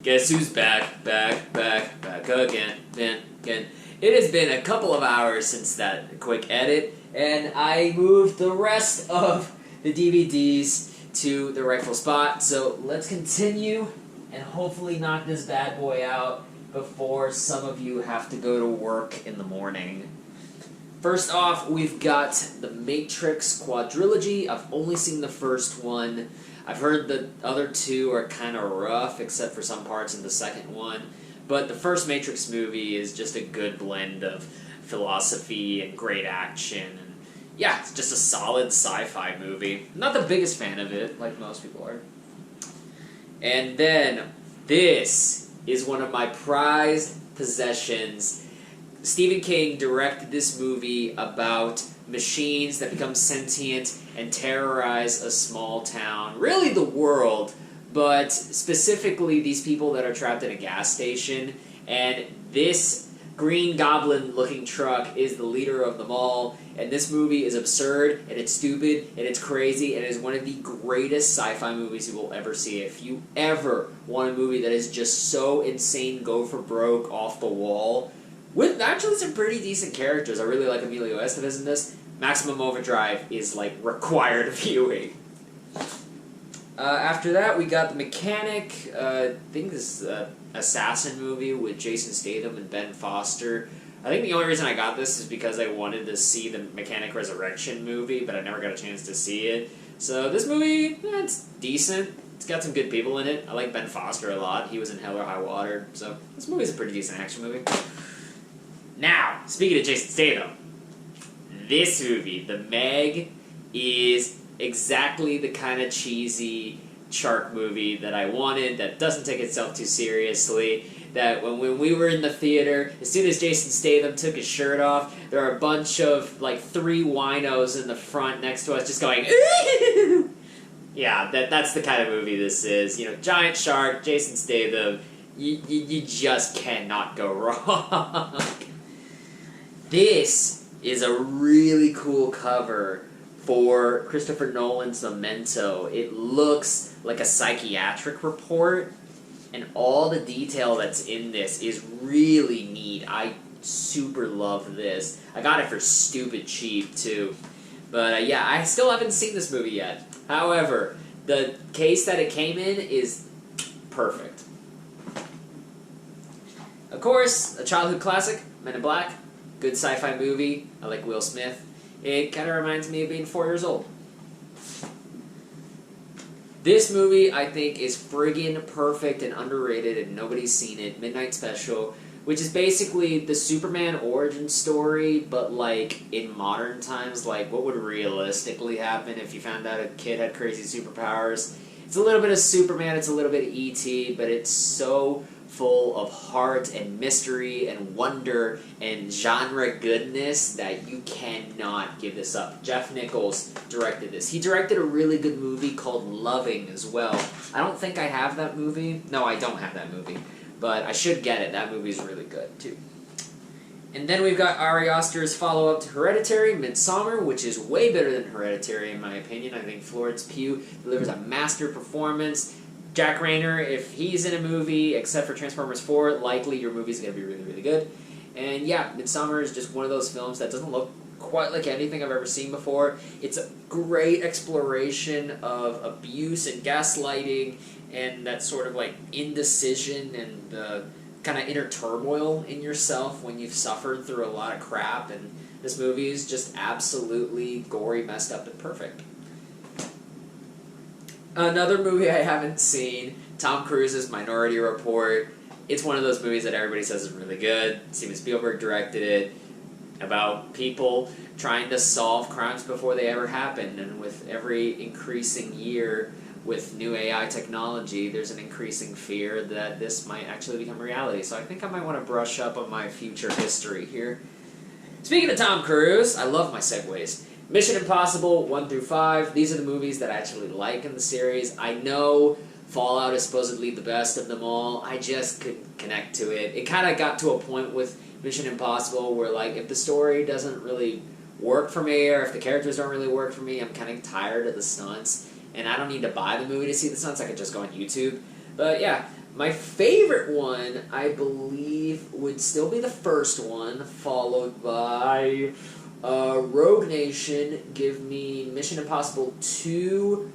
Guess who's back again. It has been a couple of hours since that quick edit, and I moved the rest of the DVDs to the rightful spot, so let's continue and hopefully knock this bad boy out before some of you have to go to work in the morning. First off, we've got the Matrix quadrilogy. I've only seen the first one. I've heard the other two are kind of rough, except for some parts in the second one. But the first Matrix movie is just a good blend of philosophy and great action. And yeah, it's just a solid sci-fi movie. I'm not the biggest fan of it, like most people are. And then, this is one of my prized possessions. Stephen King directed this movie about machines that become sentient and terrorize a small town, really the world, but specifically these people that are trapped in a gas station, and this Green Goblin looking truck is the leader of them all, and this movie is absurd, and it's stupid, and it's crazy, and it is one of the greatest sci-fi movies you will ever see. If you ever want a movie that is just so insane, go for broke, off the wall, with actually some pretty decent characters. I really like Emilio Estevez in this. Maximum Overdrive is like required viewing. After that, we got The Mechanic. I think this is an assassin movie with Jason Statham and Ben Foster. I think the only reason I got this is because I wanted to see the Mechanic Resurrection movie, but I never got a chance to see it. So this movie, it's decent. It's got some good people in it. I like Ben Foster a lot. He was in Hell or High Water. So this movie's a pretty decent action movie. Now, speaking of Jason Statham, this movie, The Meg, is exactly the kind of cheesy shark movie that I wanted, that doesn't take itself too seriously, that when we were in the theater, as soon as Jason Statham took his shirt off, there are a bunch of, like, 3 winos in the front next to us just going, ooh! Yeah, that's the kind of movie this is. You know, giant shark, Jason Statham, you just cannot go wrong. This is a really cool cover for Christopher Nolan's Memento. It looks like a psychiatric report, and all the detail that's in this is really neat. I super love this. I got it for stupid cheap, too. But yeah, I still haven't seen this movie yet. However, the case that it came in is perfect. Of course, a childhood classic, Men in Black. Good sci-fi movie. I like Will Smith. It kind of reminds me of being 4 years old. This movie, I think, is friggin' perfect and underrated, and nobody's seen it. Midnight Special, which is basically the Superman origin story, but, like, in modern times, like, what would realistically happen if you found out a kid had crazy superpowers? It's a little bit of Superman, it's a little bit of E.T., but it's so full of heart and mystery and wonder and genre goodness that you cannot give this up. Jeff Nichols directed this. He directed a really good movie called Loving as well. I don't think I have that movie. No, I don't have that movie. But I should get it. That movie's really good, too. And then we've got Ari Aster's follow-up to Hereditary, Midsommar, which is way better than Hereditary, in my opinion. I think Florence Pugh delivers a master performance. Jack Rayner, if he's in a movie, except for Transformers 4, likely your movie's going to be really, really good. And yeah, Midsommar is just one of those films that doesn't look quite like anything I've ever seen before. It's a great exploration of abuse and gaslighting and that sort of like indecision and the kind of inner turmoil in yourself when you've suffered through a lot of crap. And this movie is just absolutely gory, messed up, and perfect. Another movie I haven't seen, Tom Cruise's Minority Report. It's one of those movies that everybody says is really good. Steven Spielberg directed it, about people trying to solve crimes before they ever happen. And with every increasing year with new AI technology, there's an increasing fear that this might actually become reality. So I think I might want to brush up on my future history here. Speaking of Tom Cruise, I love my segues. Mission Impossible 1 through 5, these are the movies that I actually like in the series. I know Fallout is supposedly the best of them all. I just couldn't connect to it. It kind of got to a point with Mission Impossible where, like, if the story doesn't really work for me or if the characters don't really work for me, I'm kind of tired of the stunts. And I don't need to buy the movie to see the stunts. I could just go on YouTube. But yeah, My favorite one, I believe, would still be the first one, followed by Rogue Nation. Give me Mission Impossible 2,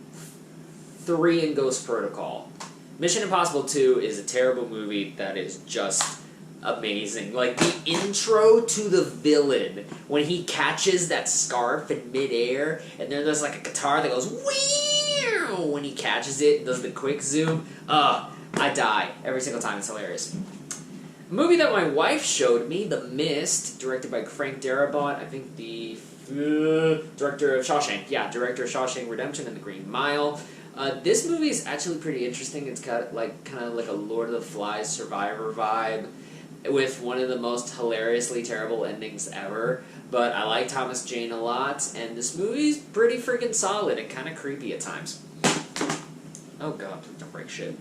3, and Ghost Protocol. Mission Impossible 2 is a terrible movie that is just amazing. Like, the intro to the villain, when he catches that scarf in midair, and then there's like a guitar that goes, "Wee!" when he catches it, and does the quick zoom. I die every single time. It's hilarious. A movie that my wife showed me, The Mist, directed by Frank Darabont. I think the director of Shawshank. Yeah, director of Shawshank Redemption and The Green Mile. This movie is actually pretty interesting. It's got like kind of like a Lord of the Flies Survivor vibe, with one of the most hilariously terrible endings ever. But I like Thomas Jane a lot, and this movie's pretty freaking solid and kind of creepy at times. Oh god, please don't break shit.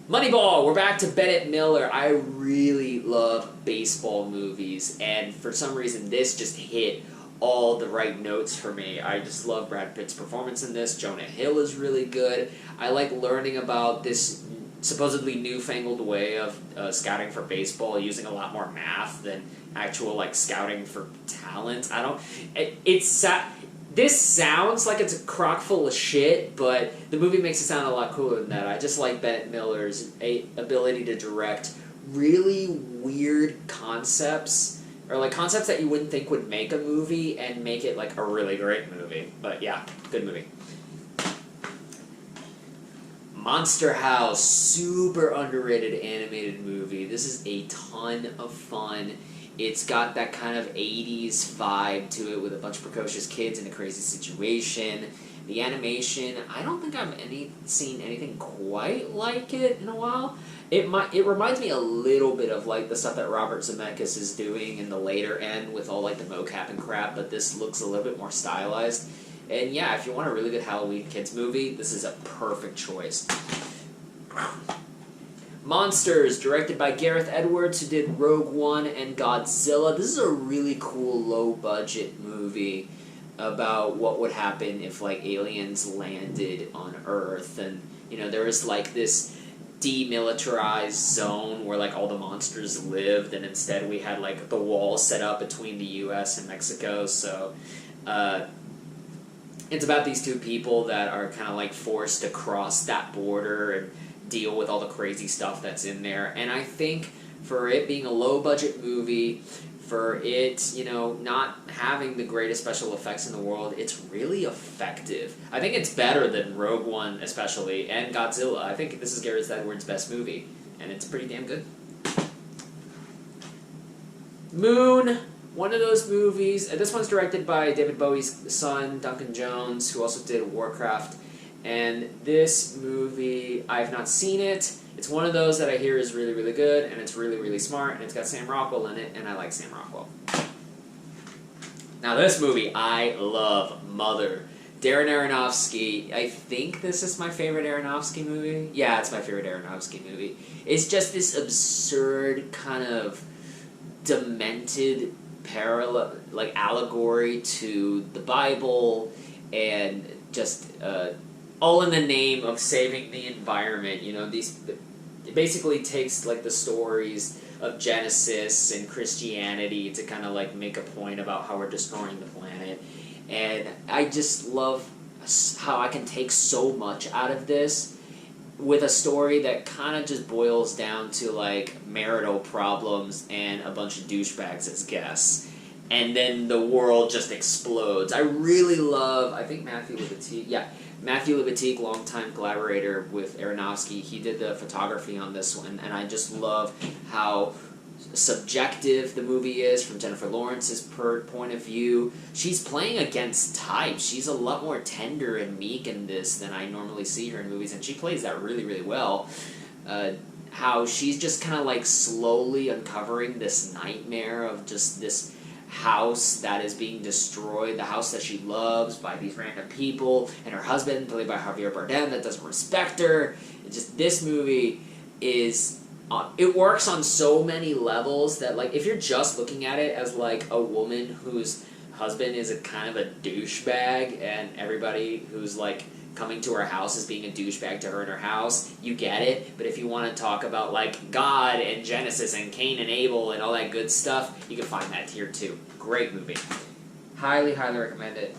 Moneyball, we're back to Bennett Miller. I really love baseball movies, and for some reason this just hit all the right notes for me. I just love Brad Pitt's performance in this. Jonah Hill is really good. I like learning about this supposedly newfangled way of scouting for baseball using a lot more math than actual like scouting for talent. This sounds like it's a crock full of shit, but the movie makes it sound a lot cooler than that. I just like Bennett Miller's ability to direct really weird concepts, or like concepts that you wouldn't think would make a movie and make it like a really great movie. But yeah, good movie. Monster House, super underrated animated movie. This is a ton of fun. It's got that kind of 80s vibe to it with a bunch of precocious kids in a crazy situation. The animation, I don't think I've seen anything quite like it in a while. It reminds me a little bit of like the stuff that Robert Zemeckis is doing in the later end with all like the mocap and crap, but this looks a little bit more stylized. And yeah, if you want a really good Halloween kids movie, this is a perfect choice. Monsters, directed by Gareth Edwards, who did Rogue One and Godzilla. This is a really cool low-budget movie about what would happen if like aliens landed on Earth, and you know there was like this demilitarized zone where like all the monsters lived, and instead we had like the wall set up between the U.S. and Mexico. So it's about these two people that are kind of like forced to cross that border and deal with all the crazy stuff that's in there. And I think for it being a low-budget movie, for it, you know, not having the greatest special effects in the world, it's really effective. I think it's better than Rogue One especially, and Godzilla. I think this is Gareth Edwards' best movie, and it's pretty damn good. Moon, one of those movies. This one's directed by David Bowie's son, Duncan Jones, who also did Warcraft. And this movie, I've not seen it. It's one of those that I hear is really, really good, and it's really, really smart, and it's got Sam Rockwell in it, and I like Sam Rockwell. Now this movie, I love. Mother. Darren Aronofsky. I think this is my favorite Aronofsky movie. Yeah, it's my favorite Aronofsky movie. It's just this absurd kind of demented parallel, like allegory to the Bible, and just all in the name of saving the environment. You know, it basically takes like the stories of Genesis and Christianity to kind of like make a point about how we're destroying the planet. And I just love how I can take so much out of this with a story that kind of just boils down to like marital problems and a bunch of douchebags as guests. And then the world just explodes. I really love, I think Matthew Libatique, longtime collaborator with Aronofsky, he did the photography on this one, and I just love how subjective the movie is from Jennifer Lawrence's point of view. She's playing against type. She's a lot more tender and meek in this than I normally see her in movies, and she plays that really, really well. How she's just kind of like slowly uncovering this nightmare of just this house that is being destroyed, the house that she loves, by these random people, and her husband, played by Javier Bardem, that doesn't respect her. This movie is, it works on so many levels that, like, if you're just looking at it as, like, a woman whose husband is a kind of a douchebag, and everybody who's, like, coming to her house as being a douchebag to her in her house, you get it. But if you want to talk about like God and Genesis and Cain and Abel and all that good stuff, you can find that here too. Great movie. Highly, highly recommend it.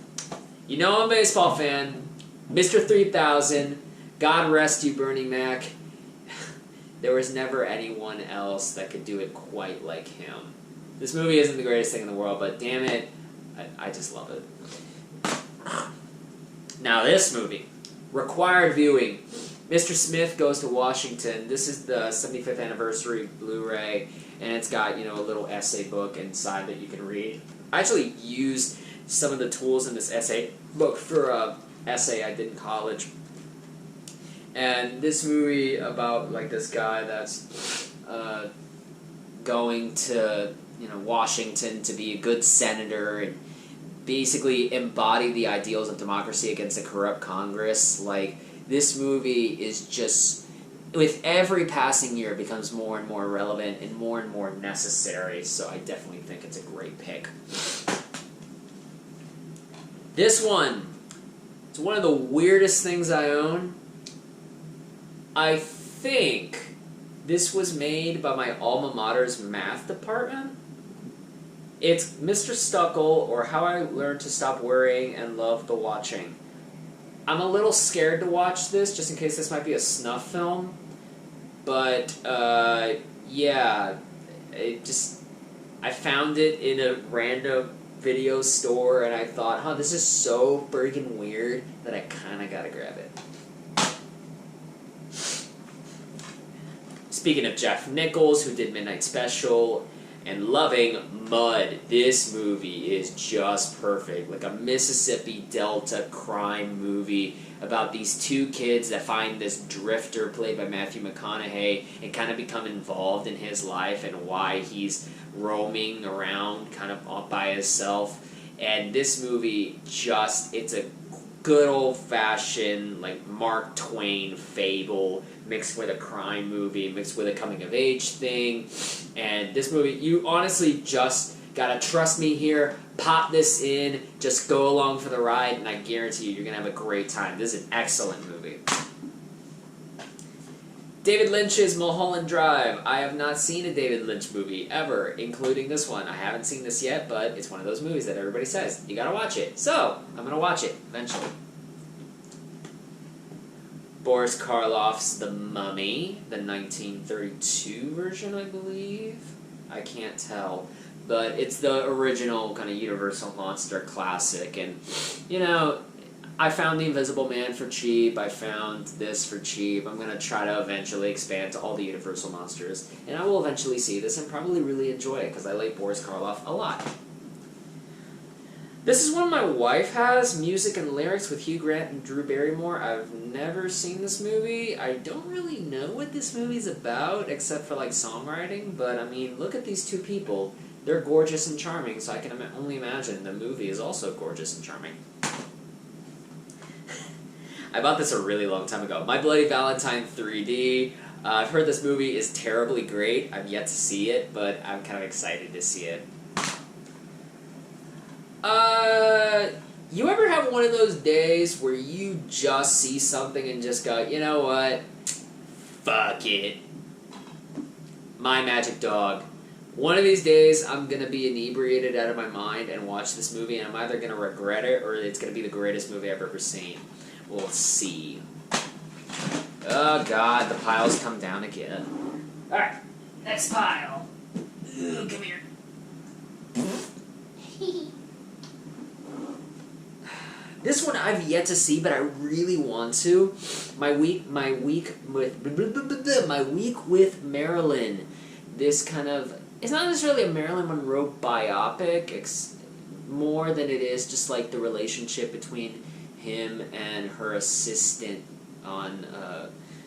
You know I'm a baseball fan. Mr. 3000, God rest you, Bernie Mac. There was never anyone else that could do it quite like him. This movie isn't the greatest thing in the world, but damn it, I just love it. Now this movie, required viewing. Mr. Smith Goes to Washington. This is the 75th anniversary Blu-ray, and it's got, you know, a little essay book inside that you can read. I actually used some of the tools in this essay book for a essay I did in college. And this movie about like this guy that's going to, you know, Washington to be a good senator and basically embody the ideals of democracy against a corrupt Congress. Like, this movie is just, with every passing year, it becomes more and more relevant and more necessary, so I definitely think it's a great pick. This one, it's one of the weirdest things I own. I think this was made by my alma mater's math department. It's Mr. Stuckle, or How I Learned to Stop Worrying and Love the Watching. I'm a little scared to watch this, just in case this might be a snuff film. But, yeah, I found it in a random video store, and I thought, huh, this is so freaking weird that I kinda gotta grab it. Speaking of Jeff Nichols, who did Midnight Special, and loving Mud, this movie is just perfect. Like a Mississippi Delta crime movie about these two kids that find this drifter played by Matthew McConaughey and kind of become involved in his life and why he's roaming around kind of all by himself. And this movie it's a good old-fashioned like Mark Twain fable mixed with a crime movie, mixed with a coming-of-age thing. And this movie, you honestly just gotta trust me here, pop this in, just go along for the ride, and I guarantee you're gonna have a great time. This is an excellent movie. David Lynch's Mulholland Drive. I have not seen a David Lynch movie ever, including this one. I haven't seen this yet, but it's one of those movies that everybody says, you gotta watch it. So, I'm gonna watch it, eventually. Boris Karloff's The Mummy, the 1932 version, I believe. I can't tell. But it's the original kind of Universal monster classic. And, you know, I found The Invisible Man for cheap. I found this for cheap. I'm going to try to eventually expand to all the Universal monsters. And I will eventually see this and probably really enjoy it because I like Boris Karloff a lot. This is one my wife has, Music and Lyrics with Hugh Grant and Drew Barrymore. I've never seen this movie. I don't really know what this movie's about, except for, like, songwriting. But, I mean, look at these two people. They're gorgeous and charming, so I can only imagine the movie is also gorgeous and charming. I bought this a really long time ago. My Bloody Valentine 3D. I've heard this movie is terribly great. I've yet to see it, but I'm kind of excited to see it. You ever have one of those days where you just see something and just go, you know what? Fuck it. My Magic Dog. One of these days, I'm going to be inebriated out of my mind and watch this movie, and I'm either going to regret it or it's going to be the greatest movie I've ever seen. We'll see. Oh god, the piles come down again. Alright, next pile. Ooh, come here. This one I've yet to see, but I really want to. My week with Marilyn. This kind of, it's not necessarily a Marilyn Monroe biopic. It's more than it is just like the relationship between him and her assistant on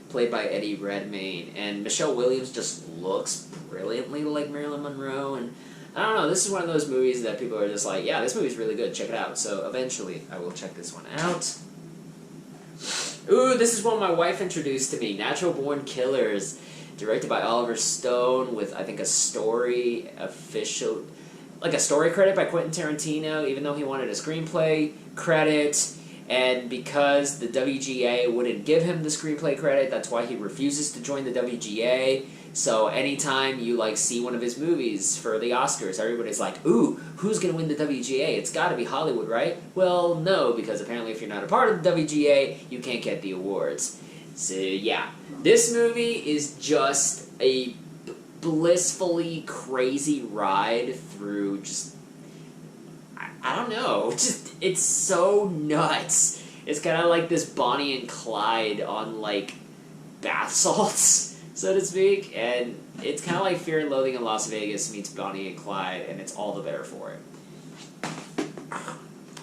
played by Eddie Redmayne. And Michelle Williams just looks brilliantly like Marilyn Monroe, and I don't know, this is one of those movies that people are just like, yeah, this movie's really good, check it out. So eventually I will check this one out. Ooh, this is one my wife introduced to me, Natural Born Killers, directed by Oliver Stone with, I think, a story credit by Quentin Tarantino, even though he wanted a screenplay credit. And because the WGA wouldn't give him the screenplay credit, that's why he refuses to join the WGA. So anytime you like see one of his movies for the Oscars, everybody's like, ooh, who's going to win the WGA? It's got to be Hollywood, right? Well, no, because apparently if you're not a part of the WGA, you can't get the awards. So yeah, this movie is just a blissfully crazy ride through just, I don't know, just, it's so nuts. It's kind of like this Bonnie and Clyde on, like, bath salts, so to speak, and it's kind of like Fear and Loathing in Las Vegas meets Bonnie and Clyde, and it's all the better for it.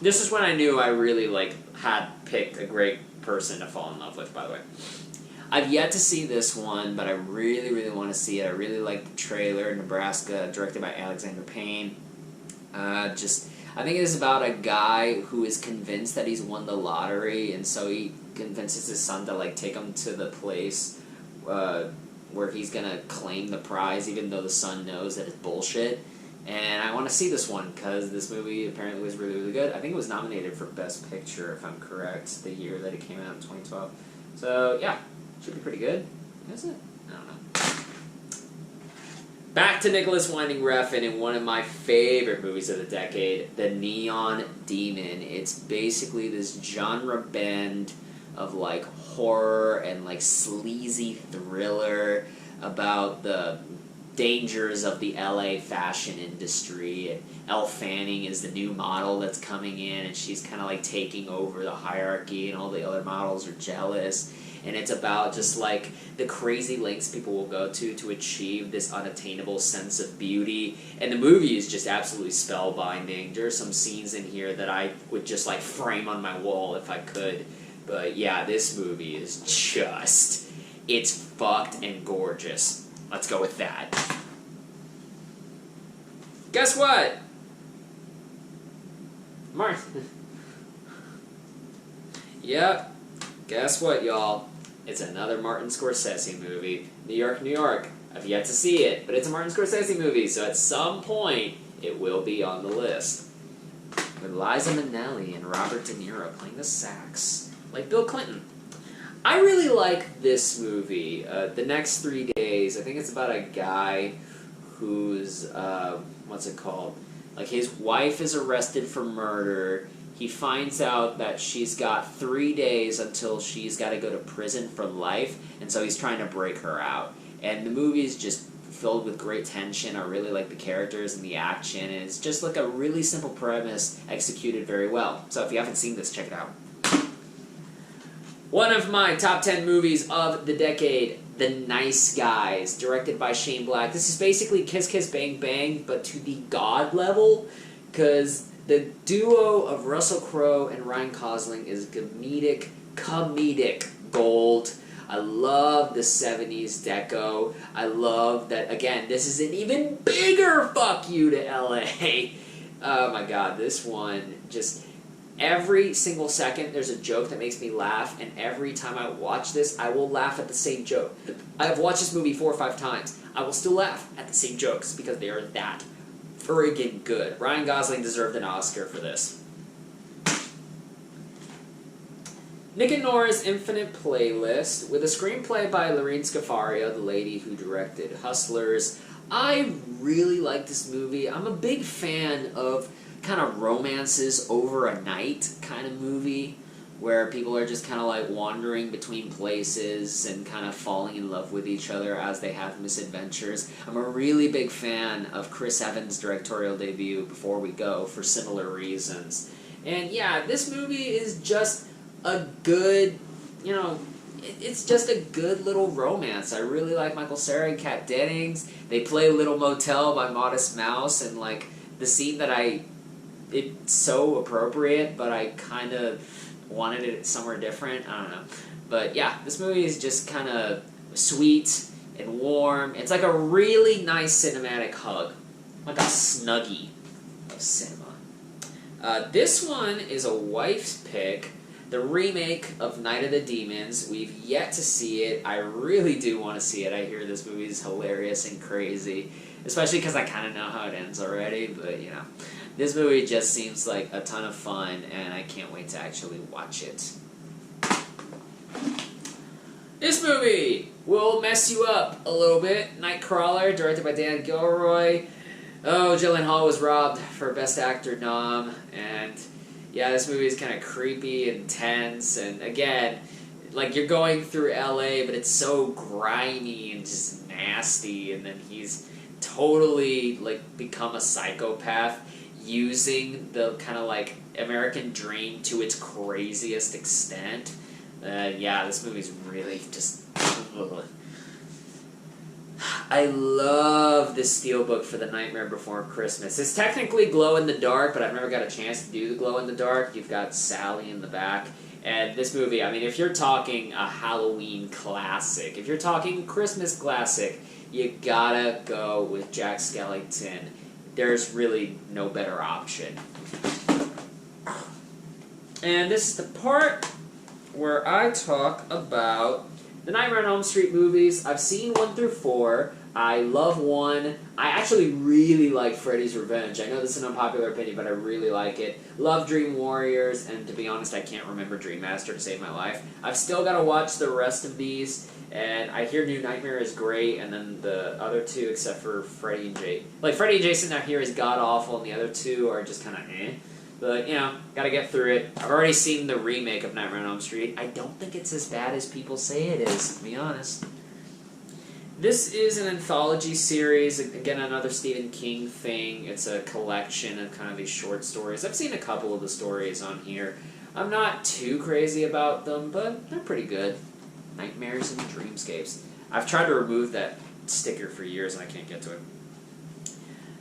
This is when I knew I really, like, had picked a great person to fall in love with, by the way. I've yet to see this one, but I really, really want to see it. I really like the trailer, Nebraska, directed by Alexander Payne. I think it is about a guy who is convinced that he's won the lottery, and so he convinces his son to like take him to the place where he's gonna claim the prize, even though the son knows that it's bullshit. And I want to see this one because this movie apparently was really, really good. I think it was nominated for Best Picture, if I'm correct, the year that it came out in 2012. So yeah, should be pretty good. Is it? I don't know. Back to Nicholas Winding Refn in one of my favorite movies of the decade, The Neon Demon. It's basically this genre bend of like horror and like sleazy thriller about the dangers of the LA fashion industry. And Elle Fanning is the new model that's coming in, and she's kind of like taking over the hierarchy, and all the other models are jealous. And it's about just like the crazy lengths people will go to achieve this unattainable sense of beauty. And the movie is just absolutely spellbinding. There are some scenes in here that I would just like frame on my wall if I could. But yeah, this movie is just, it's fucked and gorgeous. Let's go with that. Guess what? Yep. Guess what, y'all? It's another Martin Scorsese movie. New York, New York. I've yet to see it, but it's a Martin Scorsese movie, so at some point, it will be on the list. With Liza Minnelli and Robert De Niro playing the sax, like Bill Clinton. I really like this movie. The Next 3 Days, I think it's about a guy who's, what's it called? Like, his wife is arrested for murder. He finds out that she's got 3 days until she's got to go to prison for life, and so he's trying to break her out. And the movie is just filled with great tension. I really like the characters and the action, and it's just like a really simple premise executed very well. So if you haven't seen this, check it out. One of my top 10 movies of the decade, The Nice Guys, directed by Shane Black. This is basically Kiss Kiss Bang Bang, but to the God level, because the duo of Russell Crowe and Ryan Gosling is comedic gold. I love the 70s deco. I love that, again, this is an even bigger fuck you to LA. Oh my god, this one just... Every single second, there's a joke that makes me laugh, and every time I watch this, I will laugh at the same joke. I have watched this movie 4 or 5 times. I will still laugh at the same jokes because they are that friggin' good. Ryan Gosling deserved an Oscar for this. Nick and Nora's Infinite Playlist, with a screenplay by Lorene Scafaria, the lady who directed Hustlers. I really like this movie. I'm a big fan of kind of romances over a night kind of movie where people are just kind of like wandering between places and kind of falling in love with each other as they have misadventures. I'm a really big fan of Chris Evans' directorial debut, Before We Go, for similar reasons. And yeah, this movie is just a good, you know, it's just a good little romance. I really like Michael Cera and Kat Dennings. They play Little Motel by Modest Mouse, and like the scene that it's so appropriate, but I kind of wanted it somewhere different. I don't know. But yeah, this movie is just kind of sweet and warm. It's like a really nice cinematic hug. Like a Snuggie of cinema. This one is a wife's pick the remake of Night of the Demons. We've yet to see it. I really do want to see it. I hear this movie is hilarious and crazy, especially because I kind of know how it ends already, but you know. This movie just seems like a ton of fun, and I can't wait to actually watch it. This movie will mess you up a little bit. Nightcrawler, directed by Dan Gilroy. Oh, Gyllenhaal was robbed for Best Actor nom, and yeah, this movie is kind of creepy and tense, and again, like you're going through LA, but it's so grimy and just nasty, and then he's totally like become a psychopath using the kind of like American dream to its craziest extent. Yeah, this movie's really just... Ugh. I love this steelbook for The Nightmare Before Christmas. It's technically glow-in-the-dark, but I've never got a chance to do the glow-in-the-dark. You've got Sally in the back. And this movie, I mean, if you're talking a Halloween classic, if you're talking Christmas classic, you gotta go with Jack Skellington. There's really no better option. And this is the part where I talk about the Nightmare on Elm Street movies. I've seen 1 through 4. I love 1. I actually really like Freddy's Revenge. I know this is an unpopular opinion, but I really like it. Love Dream Warriors, and to be honest, I can't remember Dream Master to save my life. I've still got to watch the rest of these, and I hear New Nightmare is great, and then the other two, except for Freddy and Jason. Like, Freddy and Jason I hear is god-awful, and the other two are just kind of eh. But, you know, gotta get through it. I've already seen the remake of Nightmare on Elm Street. I don't think it's as bad as people say it is, to be honest. This is an anthology series. Again, another Stephen King thing. It's a collection of kind of these short stories. I've seen a couple of the stories on here. I'm not too crazy about them, but they're pretty good. Nightmares and Dreamscapes. I've tried to remove that sticker for years and I can't get to it.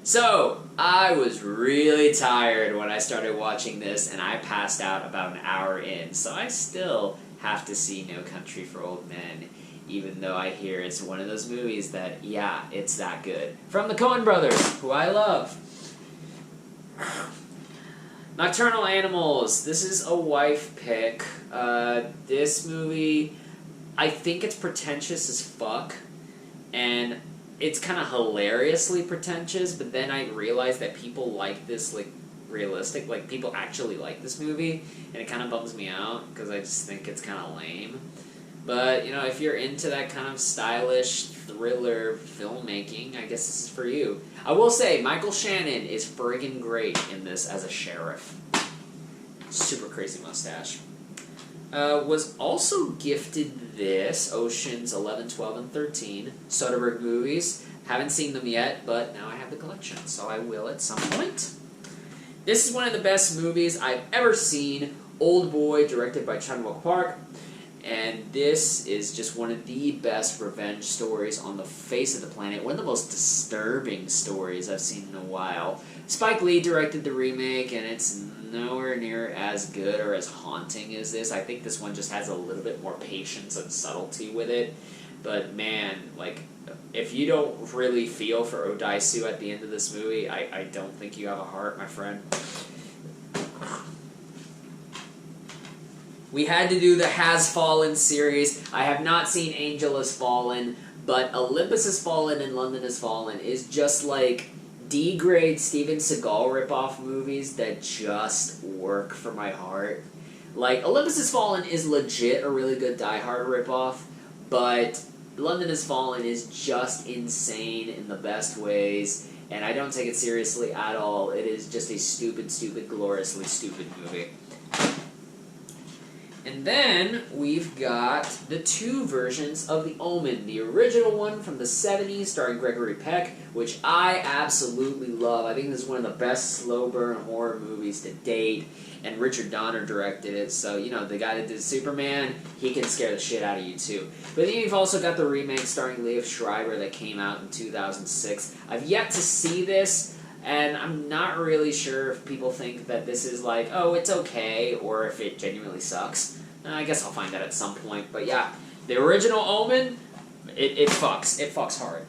So, I was really tired when I started watching this, and I passed out about an hour in, so I still have to see No Country for Old Men, even though I hear it's one of those movies that, yeah, it's that good. From the Coen brothers, who I love. Nocturnal Animals. This is a wife pick. This movie, I think it's pretentious as fuck, and it's kind of hilariously pretentious, but then I realized that people like this, like, realistic, like, people actually like this movie, and it kind of bums me out, because I just think it's kind of lame. But, you know, if you're into that kind of stylish thriller filmmaking, I guess this is for you. I will say, Michael Shannon is friggin' great in this as a sheriff. Super crazy mustache. Was also gifted this, Oceans 11, 12, and 13, Soderbergh movies. Haven't seen them yet, but now I have the collection, so I will at some point. This is one of the best movies I've ever seen, Old Boy, directed by Chan-wook Park. And this is just one of the best revenge stories on the face of the planet. One of the most disturbing stories I've seen in a while. Spike Lee directed the remake, and it's nowhere near as good or as haunting as this. I think this one just has a little bit more patience and subtlety with it. But man, like, if you don't really feel for Odaisu at the end of this movie, I don't think you have a heart, my friend. We had to do the Has Fallen series. I have not seen Angel Has Fallen, but Olympus Has Fallen and London Has Fallen is just like D-grade Steven Seagal ripoff movies that just work for my heart. Like, Olympus Has Fallen is legit a really good Die Hard ripoff, but London Has Fallen is just insane in the best ways, and I don't take it seriously at all. It is just a stupid, stupid, gloriously stupid movie. And then we've got the two versions of The Omen. The original one from the 70s starring Gregory Peck, which I absolutely love. I think this is one of the best slow burn horror movies to date. And Richard Donner directed it, so, you know, the guy that did Superman, he can scare the shit out of you too. But then you've also got the remake starring Liev Schreiber that came out in 2006. I've yet to see this, and I'm not really sure if people think that this is like, oh, it's okay, or if it genuinely sucks. I guess I'll find out at some point. But yeah, the original Omen, it fucks. It fucks hard.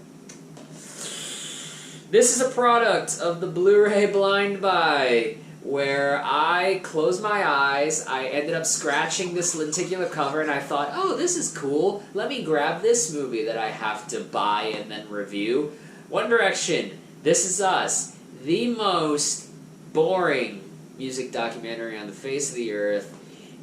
This is a product of the Blu-ray Blind Buy. where I closed my eyes, I ended up scratching this lenticular cover, and I thought, oh, this is cool, let me grab this movie that I have to buy and then review. One Direction, This Is Us, the most boring music documentary on the face of the earth.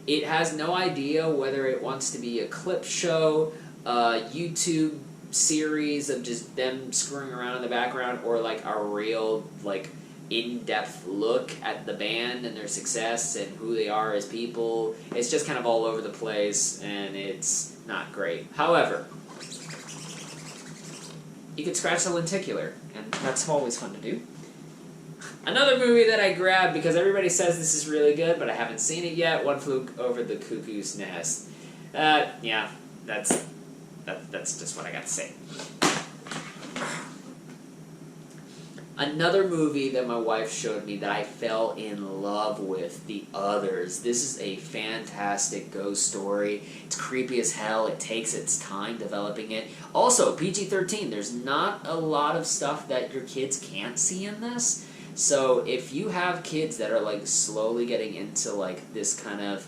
It has no idea whether it wants to be a clip show, a YouTube series of just them screwing around in the background, or like a real like in-depth look at the band and their success and who they are as people. It's just kind of all over the place, and it's not great. However, you could scratch the lenticular, and that's always fun to do. Another movie that I grabbed because everybody says this is really good, but I haven't seen it yet, One Flew Over the Cuckoo's Nest. Yeah, that's just what I got to say. Another movie that my wife showed me that I fell in love with, The Others. This is a fantastic ghost story. It's creepy as hell. It takes its time developing it. Also, PG-13. There's not a lot of stuff that your kids can't see in this. So if you have kids that are like slowly getting into like this kind of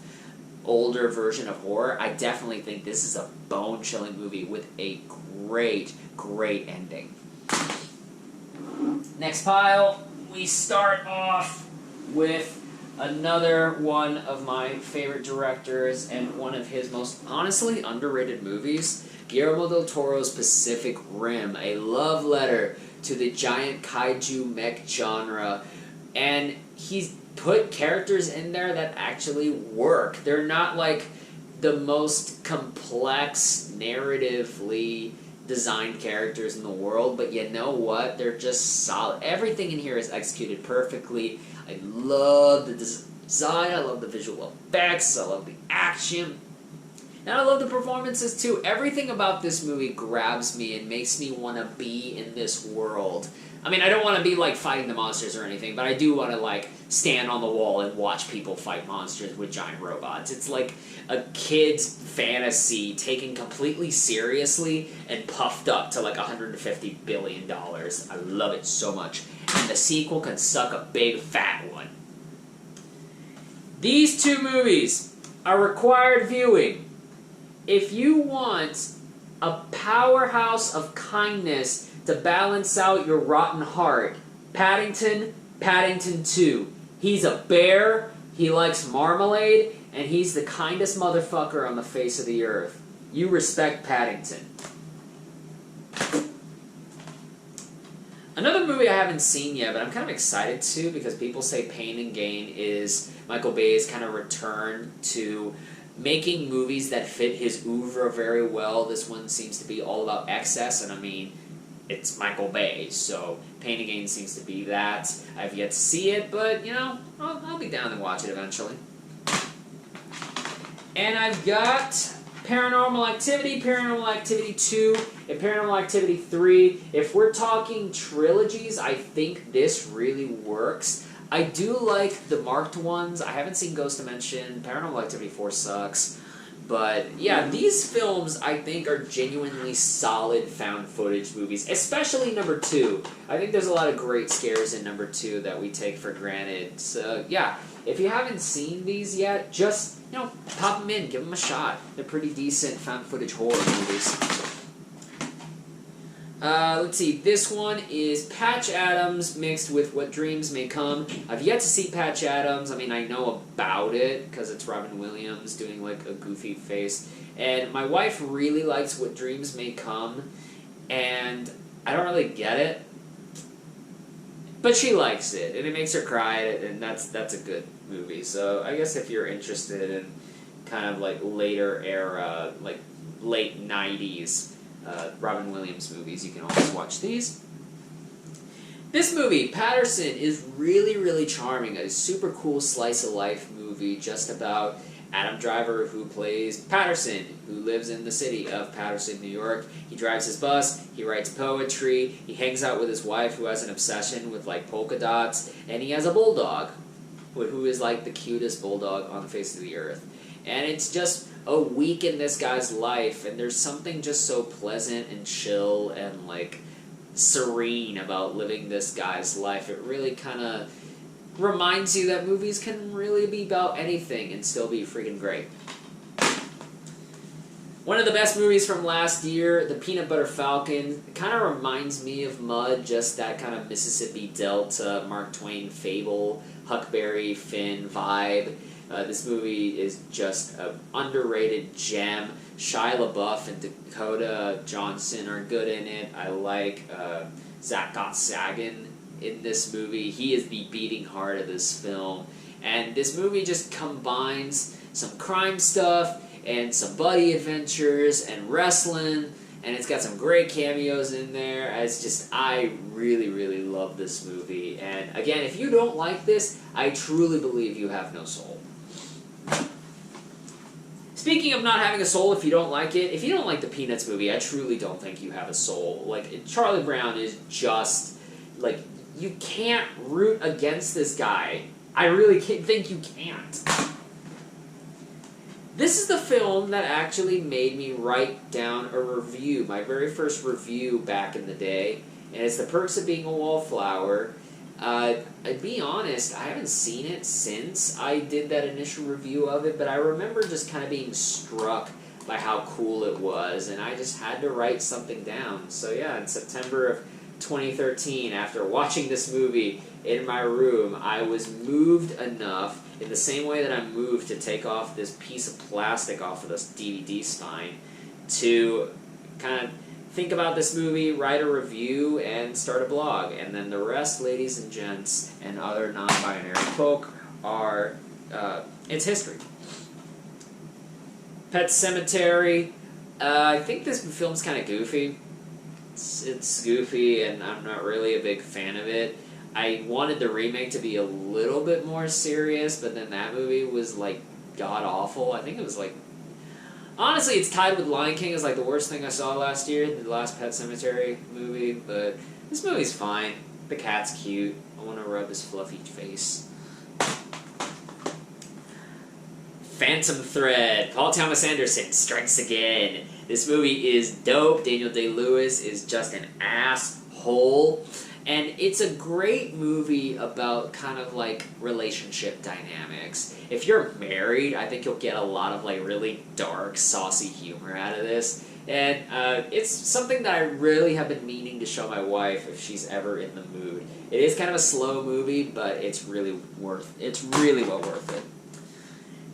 older version of horror, I definitely think this is a bone-chilling movie with a great, great ending. Next pile, we start off with another one of my favorite directors and one of his most honestly underrated movies, Guillermo del Toro's Pacific Rim, a love letter to the giant kaiju mech genre, and he's put characters in there that actually work. They're not like the most complex narratively designed characters in the world, but you know what? They're just solid. Everything in here is executed perfectly. I love the design, I love the visual effects, I love the action, and I love the performances too. Everything about this movie grabs me and makes me want to be in this world. I mean, I don't want to be like fighting the monsters or anything, but I do want to like stand on the wall and watch people fight monsters with giant robots. It's like a kid's fantasy taken completely seriously and puffed up to like $150 billion. I love it so much. And the sequel can suck a big fat one. These two movies are required viewing. If you want a powerhouse of kindness to balance out your rotten heart, Paddington, Paddington 2. He's a bear, he likes marmalade, and he's the kindest motherfucker on the face of the earth. You respect Paddington. Another movie I haven't seen yet, but I'm kind of excited to because people say Pain and Gain is Michael Bay's kind of return to making movies that fit his oeuvre very well. This one seems to be all about excess, and I mean, it's Michael Bay, so Pain and Gain seems to be that. I've yet to see it, but, you know, I'll be down and watch it eventually. And I've got Paranormal Activity, Paranormal Activity 2, and Paranormal Activity 3. If we're talking trilogies, I think this really works. I do like the marked ones. I haven't seen Ghost Dimension. Paranormal Activity 4 sucks. But, yeah, these films, I think, are genuinely solid found footage movies, especially number 2. I think there's a lot of great scares in number 2 that we take for granted. So, yeah, if you haven't seen these yet, just, you know, pop them in, give them a shot. They're pretty decent found footage horror movies. Let's see, this one is Patch Adams mixed with What Dreams May Come. I've yet to see Patch Adams. I mean, I know about it because it's Robin Williams doing like a goofy face. And my wife really likes What Dreams May Come, and I don't really get it. But she likes it, and it makes her cry, and that's a good movie. So I guess if you're interested in kind of like later era, like late 90s, Robin Williams movies, you can always watch these. This movie, Patterson, is really, really charming. A super cool slice-of-life movie just about Adam Driver, who plays Patterson, who lives in the city of Patterson, New York. He drives his bus, he writes poetry, he hangs out with his wife, who has an obsession with like polka dots, and he has a bulldog, who is like the cutest bulldog on the face of the earth. And it's just a week in this guy's life, and there's something just so pleasant and chill and like serene about living this guy's life. It really kind of reminds you that movies can really be about anything and still be freaking great. One of the best movies from last year, The Peanut Butter Falcon, kind of reminds me of Mud, just that kind of Mississippi Delta, Mark Twain fable, Huckberry Finn vibe. This movie is just an underrated gem. Shia LaBeouf and Dakota Johnson are good in it. I like Zach Gottsagen in this movie. He is the beating heart of this film. And this movie just combines some crime stuff and some buddy adventures and wrestling, and it's got some great cameos in there. I really, really love this movie. And again, if you don't like this, I truly believe you have no soul. Speaking of not having a soul, if you don't like it, if you don't like the Peanuts movie, I truly don't think you have a soul. Like, Charlie Brown is just, like, you can't root against this guy. I really think you can't. This is the film that actually made me write down a review, my very first review back in the day, and it's The Perks of Being a Wallflower. I'd be honest, I haven't seen it since I did that initial review of it, but I remember just kind of being struck by how cool it was, and I just had to write something down. So yeah, in September of 2013, after watching this movie in my room, I was moved enough, in the same way that I'm moved to take off this piece of plastic off of this DVD spine, to kind of think about this movie, write a review, and start a blog. And then the rest, ladies and gents, and other non-binary folk, are, it's history. Pet Sematary, I think this film's kind of goofy. It's goofy, and I'm not really a big fan of it. I wanted the remake to be a little bit more serious, but then that movie was, like, god-awful. I think it was, like... Honestly, it's tied with Lion King as, like, the worst thing I saw last year, the last Pet Sematary movie, but this movie's fine. The cat's cute. I want to rub his fluffy face. Phantom Thread. Paul Thomas Anderson strikes again. This movie is dope. Daniel Day-Lewis is just an asshole. And it's a great movie about kind of like relationship dynamics. If you're married, I think you'll get a lot of like really dark, saucy humor out of this. And it's something that I really have been meaning to show my wife if she's ever in the mood. It is kind of a slow movie, but it's really well worth it.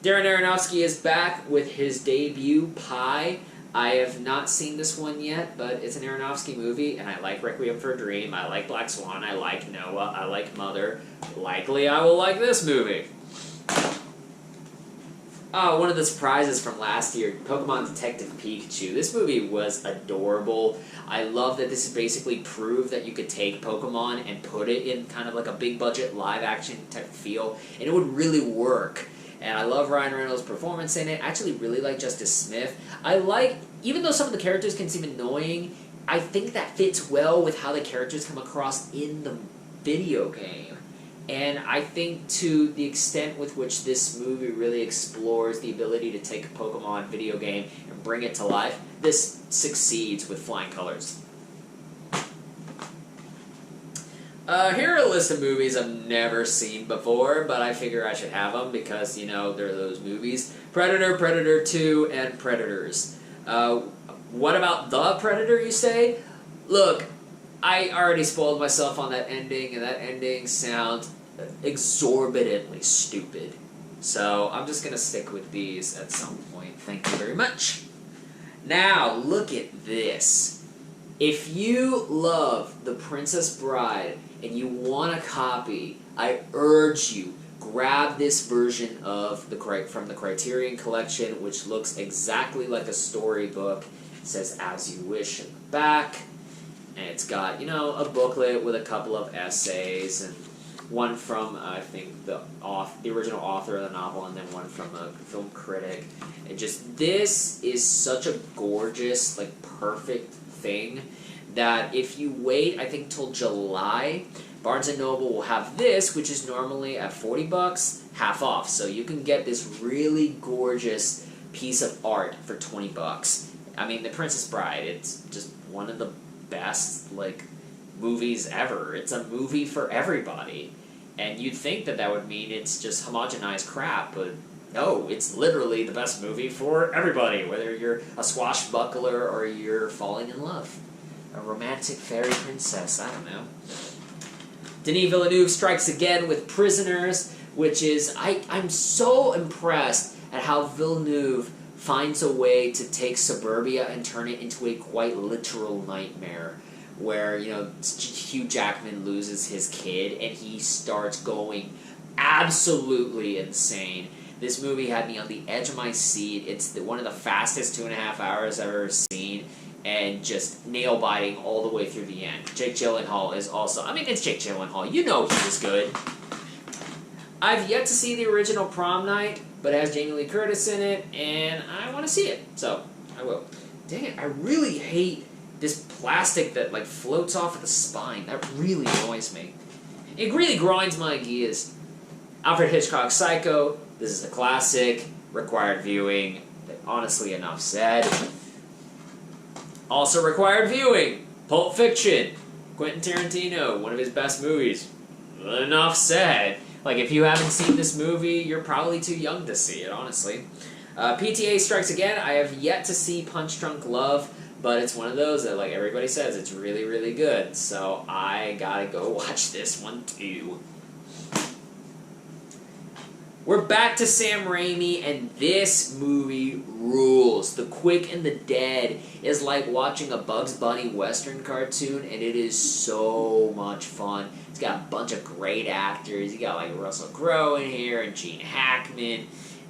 Darren Aronofsky is back with his debut, Pi. I have not seen this one yet, but it's an Aronofsky movie, and I like Requiem for a Dream, I like Black Swan, I like Noah, I like Mother. Likely I will like this movie. Oh, one of the surprises from last year, Pokemon Detective Pikachu. This movie was adorable. I love that this is basically proof that you could take Pokemon and put it in kind of like a big budget live action type feel, and it would really work. And I love Ryan Reynolds' performance in it. I actually really like Justice Smith. Even though some of the characters can seem annoying, I think that fits well with how the characters come across in the video game. And I think to the extent with which this movie really explores the ability to take a Pokemon video game and bring it to life, this succeeds with flying colors. Here are a list of movies I've never seen before, but I figure I should have them because, you know, they're those movies. Predator, Predator 2, and Predators. What about The Predator, you say? Look, I already spoiled myself on that ending, and that ending sounds exorbitantly stupid. So I'm just going to stick with these at some point. Thank you very much. Now, look at this. If you love The Princess Bride and you want a copy, I urge you, grab this version of from the Criterion Collection, which looks exactly like a storybook. It says "As You Wish" in the back, and it's got, you know, a booklet with a couple of essays, and one from, I think, the original author of the novel, and then one from a film critic. And just, this is such a gorgeous, like, perfect thing that if you wait, I think, till July, Barnes & Noble will have this, which is normally at $40, half off. So you can get this really gorgeous piece of art for $20. I mean, The Princess Bride, it's just one of the best, like, movies ever. It's a movie for everybody. And you'd think that that would mean it's just homogenized crap, but no, it's literally the best movie for everybody, whether you're a swashbuckler or you're falling in love. A romantic fairy princess, I don't know. Denis Villeneuve strikes again with Prisoners, which is, I'm so impressed at how Villeneuve finds a way to take suburbia and turn it into a quite literal nightmare, where, you know, Hugh Jackman loses his kid and he starts going absolutely insane. This movie had me on the edge of my seat. It's one of the fastest 2.5 hours I've ever seen, and just nail-biting all the way through the end. Jake Gyllenhaal is also... I mean, it's Jake Gyllenhaal. You know he was good. I've yet to see the original Prom Night, but it has Jamie Lee Curtis in it, and I want to see it, so I will. Dang it, I really hate this plastic that, like, floats off at the spine. That really annoys me. It really grinds my gears. Alfred Hitchcock's Psycho. This is a classic, required viewing. Honestly, enough said. Also required viewing, Pulp Fiction. Quentin Tarantino, one of his best movies. Enough said. Like, if you haven't seen this movie, you're probably too young to see it, honestly. PTA Strikes Again. I have yet to see Punch Drunk Love, but it's one of those that, like everybody says, it's really, really good. So I gotta go watch this one, too. We're back to Sam Raimi, and this movie rules. The Quick and the Dead is like watching a Bugs Bunny Western cartoon, and it is so much fun. It's got a bunch of great actors. You got like Russell Crowe in here, and Gene Hackman,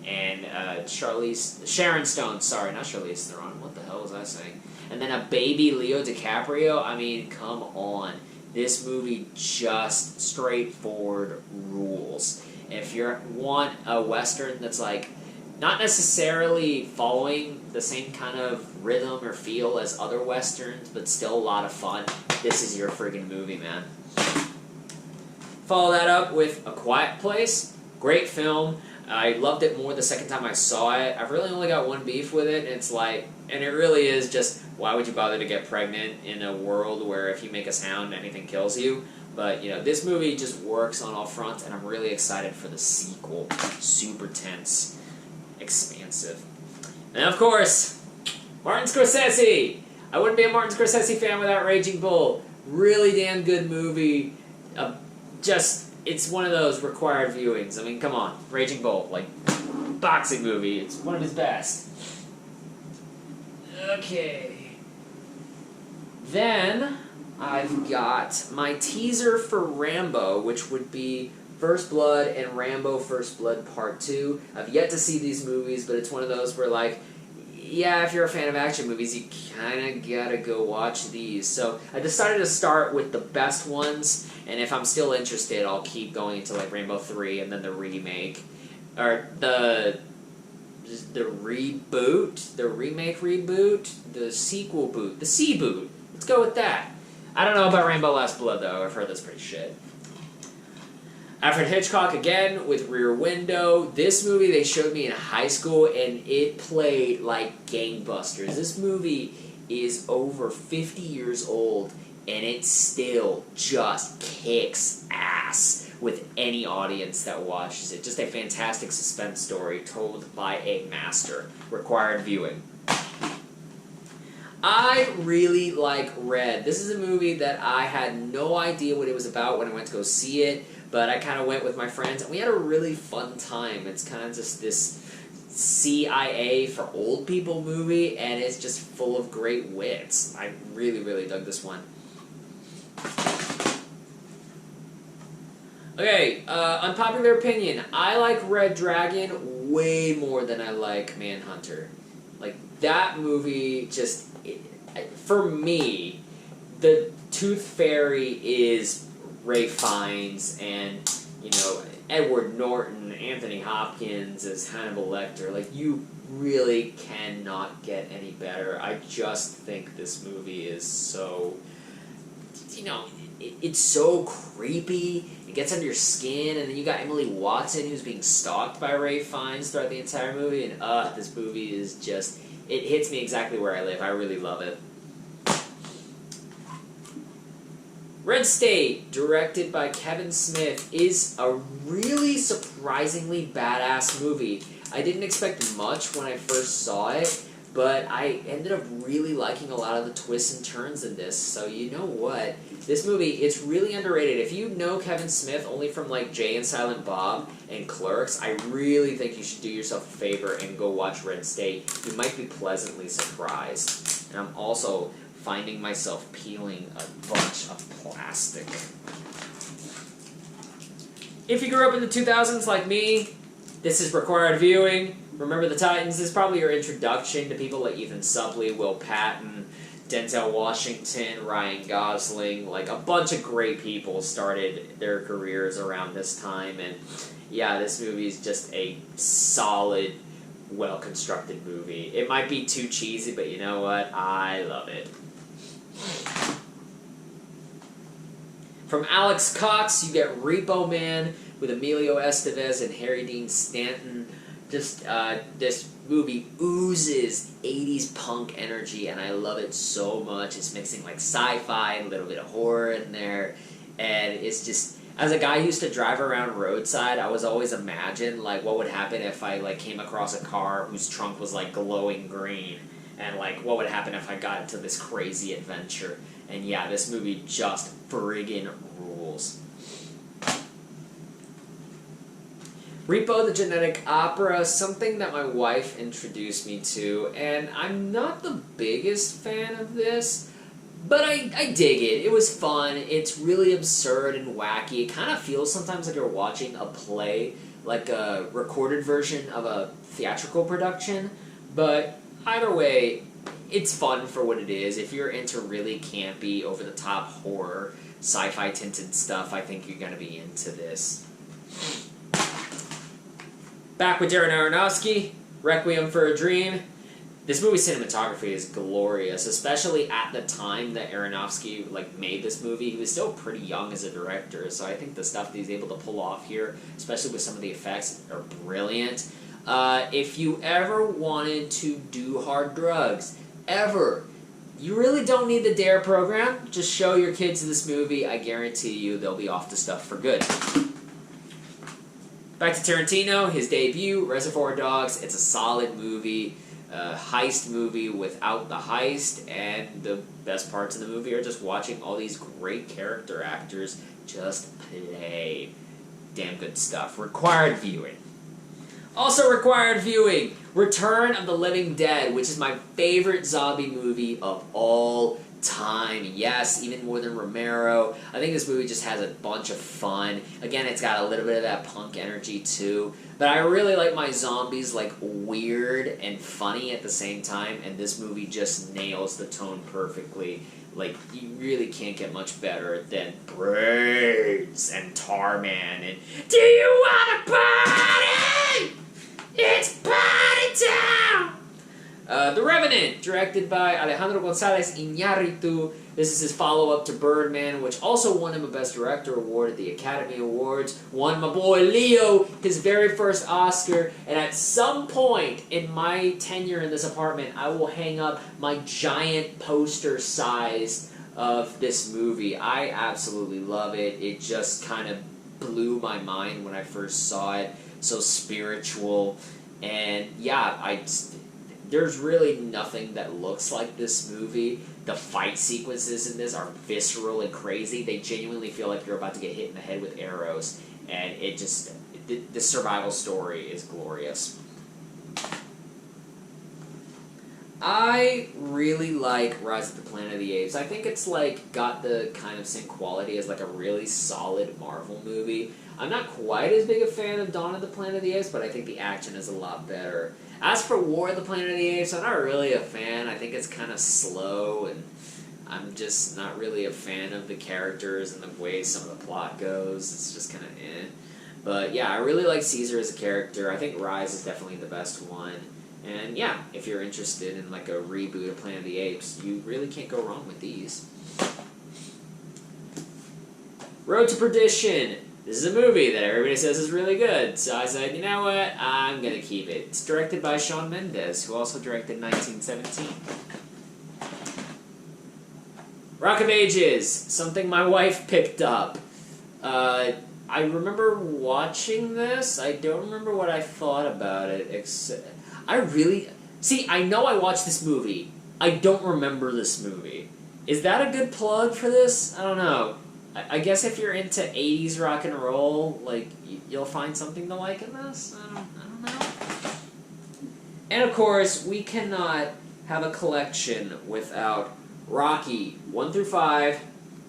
and Sharon Stone. Sorry, not Charlize Theron. What the hell was I saying? And then a baby Leo DiCaprio. I mean, come on. This movie just straightforward rules. If you want a Western that's like not necessarily following the same kind of rhythm or feel as other Westerns, but still a lot of fun, this is your friggin' movie, man. Follow that up with A Quiet Place. Great film. I loved it more the second time I saw it. I've really only got one beef with it, and it's like, and it really is just, why would you bother to get pregnant in a world where if you make a sound, anything kills you? But, you know, this movie just works on all fronts, and I'm really excited for the sequel. Super tense, expansive. And, of course, Martin Scorsese! I wouldn't be a Martin Scorsese fan without Raging Bull. Really damn good movie. It's one of those required viewings. I mean, come on. Raging Bull, like, boxing movie. It's one of his best. Okay. Then I've got my teaser for Rambo, which would be First Blood and Rambo First Blood Part 2. I've yet to see these movies, but it's one of those where, like, yeah, if you're a fan of action movies, you kind of gotta go watch these. So I decided to start with the best ones, and if I'm still interested, I'll keep going to, like, Rambo 3 and then the remake. Or the reboot? The remake reboot? The sequel boot? The C-boot. Let's go with that. I don't know about Rambo Last Blood, though. I've heard that's pretty shit. Alfred Hitchcock again with Rear Window. This movie they showed me in high school, and it played like gangbusters. This movie is over 50 years old, and it still just kicks ass with any audience that watches it. Just a fantastic suspense story told by a master. Required viewing. I really like Red. This is a movie that I had no idea what it was about when I went to go see it, but I kind of went with my friends, and we had a really fun time. It's kind of just this CIA for old people movie, and it's just full of great wits. I really, really dug this one. Okay, unpopular opinion. I like Red Dragon way more than I like Manhunter. Like, that movie just... for me, the Tooth Fairy is Ralph Fiennes and, you know, Edward Norton, Anthony Hopkins as Hannibal Lecter. Like, you really cannot get any better. I just think this movie is so, you know, it's so creepy. It gets under your skin, and then you got Emily Watson who's being stalked by Ralph Fiennes throughout the entire movie, and this movie is just... it hits me exactly where I live. I really love it. Red State, directed by Kevin Smith, is a really surprisingly badass movie. I didn't expect much when I first saw it, but I ended up really liking a lot of the twists and turns in this. So you know what? This movie, it's really underrated. If you know Kevin Smith only from like Jay and Silent Bob and Clerks, I really think you should do yourself a favor and go watch Red State. You might be pleasantly surprised. And I'm also finding myself peeling a bunch of plastic. If you grew up in the 2000s like me, this is required viewing. Remember the Titans is probably your introduction to people like Ethan Suplee, Will Patton, Denzel Washington, Ryan Gosling. Like, a bunch of great people started their careers around this time. And yeah, this movie is just a solid, well-constructed movie. It might be too cheesy, but you know what? I love it. From Alex Cox, you get Repo Man with Emilio Estevez and Harry Dean Stanton. Just, this movie oozes 80s punk energy, and I love it so much. It's mixing, like, sci-fi and a little bit of horror in there, and it's just... As a guy who used to drive around roadside, I was always imagined, like, what would happen if I, like, came across a car whose trunk was, like, glowing green, and, like, what would happen if I got into this crazy adventure. And yeah, this movie just friggin' rules. Repo the Genetic Opera, something that my wife introduced me to, and I'm not the biggest fan of this, but I dig it. It was fun. It's really absurd and wacky. It kind of feels sometimes like you're watching a play, like a recorded version of a theatrical production, but either way, it's fun for what it is. If you're into really campy, over-the-top horror, sci-fi tinted stuff, I think you're going to be into this. Back with Darren Aronofsky, Requiem for a Dream. This movie's cinematography is glorious, especially at the time that Aronofsky made this movie. He was still pretty young as a director, so I think the stuff that he's able to pull off here, especially with some of the effects, are brilliant. If you ever wanted to do hard drugs, you really don't need the DARE program. Just show your kids this movie. I guarantee you they'll be off to stuff for good. Back to Tarantino, his debut, Reservoir Dogs. It's a solid movie, heist movie without the heist, and the best parts of the movie are just watching all these great character actors just play. Damn good stuff. Required viewing. Also required viewing, Return of the Living Dead, which is my favorite zombie movie of all time. Yes, even more than Romero. I think this movie just has a bunch of fun. Again, it's got a little bit of that punk energy too. But I really like my zombies weird and funny at the same time, and this movie just nails the tone perfectly. Like, you really can't get much better than Brains and Tarman and Do You Wanna Party? It's party time! The Revenant, directed by Alejandro González Iñárritu. This is his follow-up to Birdman, which also won him a Best Director award at the Academy Awards. Won my boy Leo his very first Oscar. And at some point in my tenure in this apartment, I will hang up my giant poster size of this movie. I absolutely love it. It just kind of blew my mind when I first saw it. So spiritual. And yeah, there's really nothing that looks like this movie. The fight sequences in this are visceral and crazy. They genuinely feel like you're about to get hit in the head with arrows. And it just... the survival story is glorious. I really like Rise of the Planet of the Apes. I think it's got the kind of same quality as a really solid Marvel movie. I'm not quite as big a fan of Dawn of the Planet of the Apes, but I think the action is a lot better. As for War of the Planet of the Apes, I'm not really a fan. I think it's kind of slow, and I'm just not really a fan of the characters and the way some of the plot goes. It's just kind of eh. But yeah, I really like Caesar as a character. I think Rise is definitely the best one. And yeah, if you're interested in a reboot of Planet of the Apes, you really can't go wrong with these. Road to Perdition. This is a movie that everybody says is really good, so I said, you know what, I'm gonna keep it. It's directed by Shawn Mendes, who also directed 1917. Rock of Ages, something my wife picked up. I remember watching this. I don't remember what I thought about it. I know I watched this movie. I don't remember this movie. Is that a good plug for this? I don't know. I guess if you're into 80s rock and roll, like, you'll find something to like in this. I don't know. And of course, we cannot have a collection without Rocky 1 through 5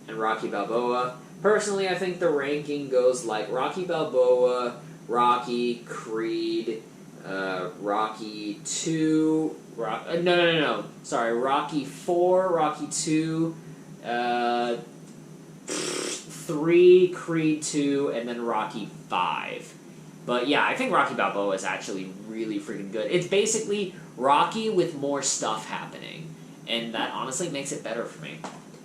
and Rocky Balboa. Personally, I think the ranking goes like Rocky Balboa, Rocky, Creed, Rocky 2, Rocky 4, Rocky 2, 3, Creed 2, and then Rocky 5. But yeah, I think Rocky Balboa is actually really freaking good. It's basically Rocky with more stuff happening, and that honestly makes it better for me.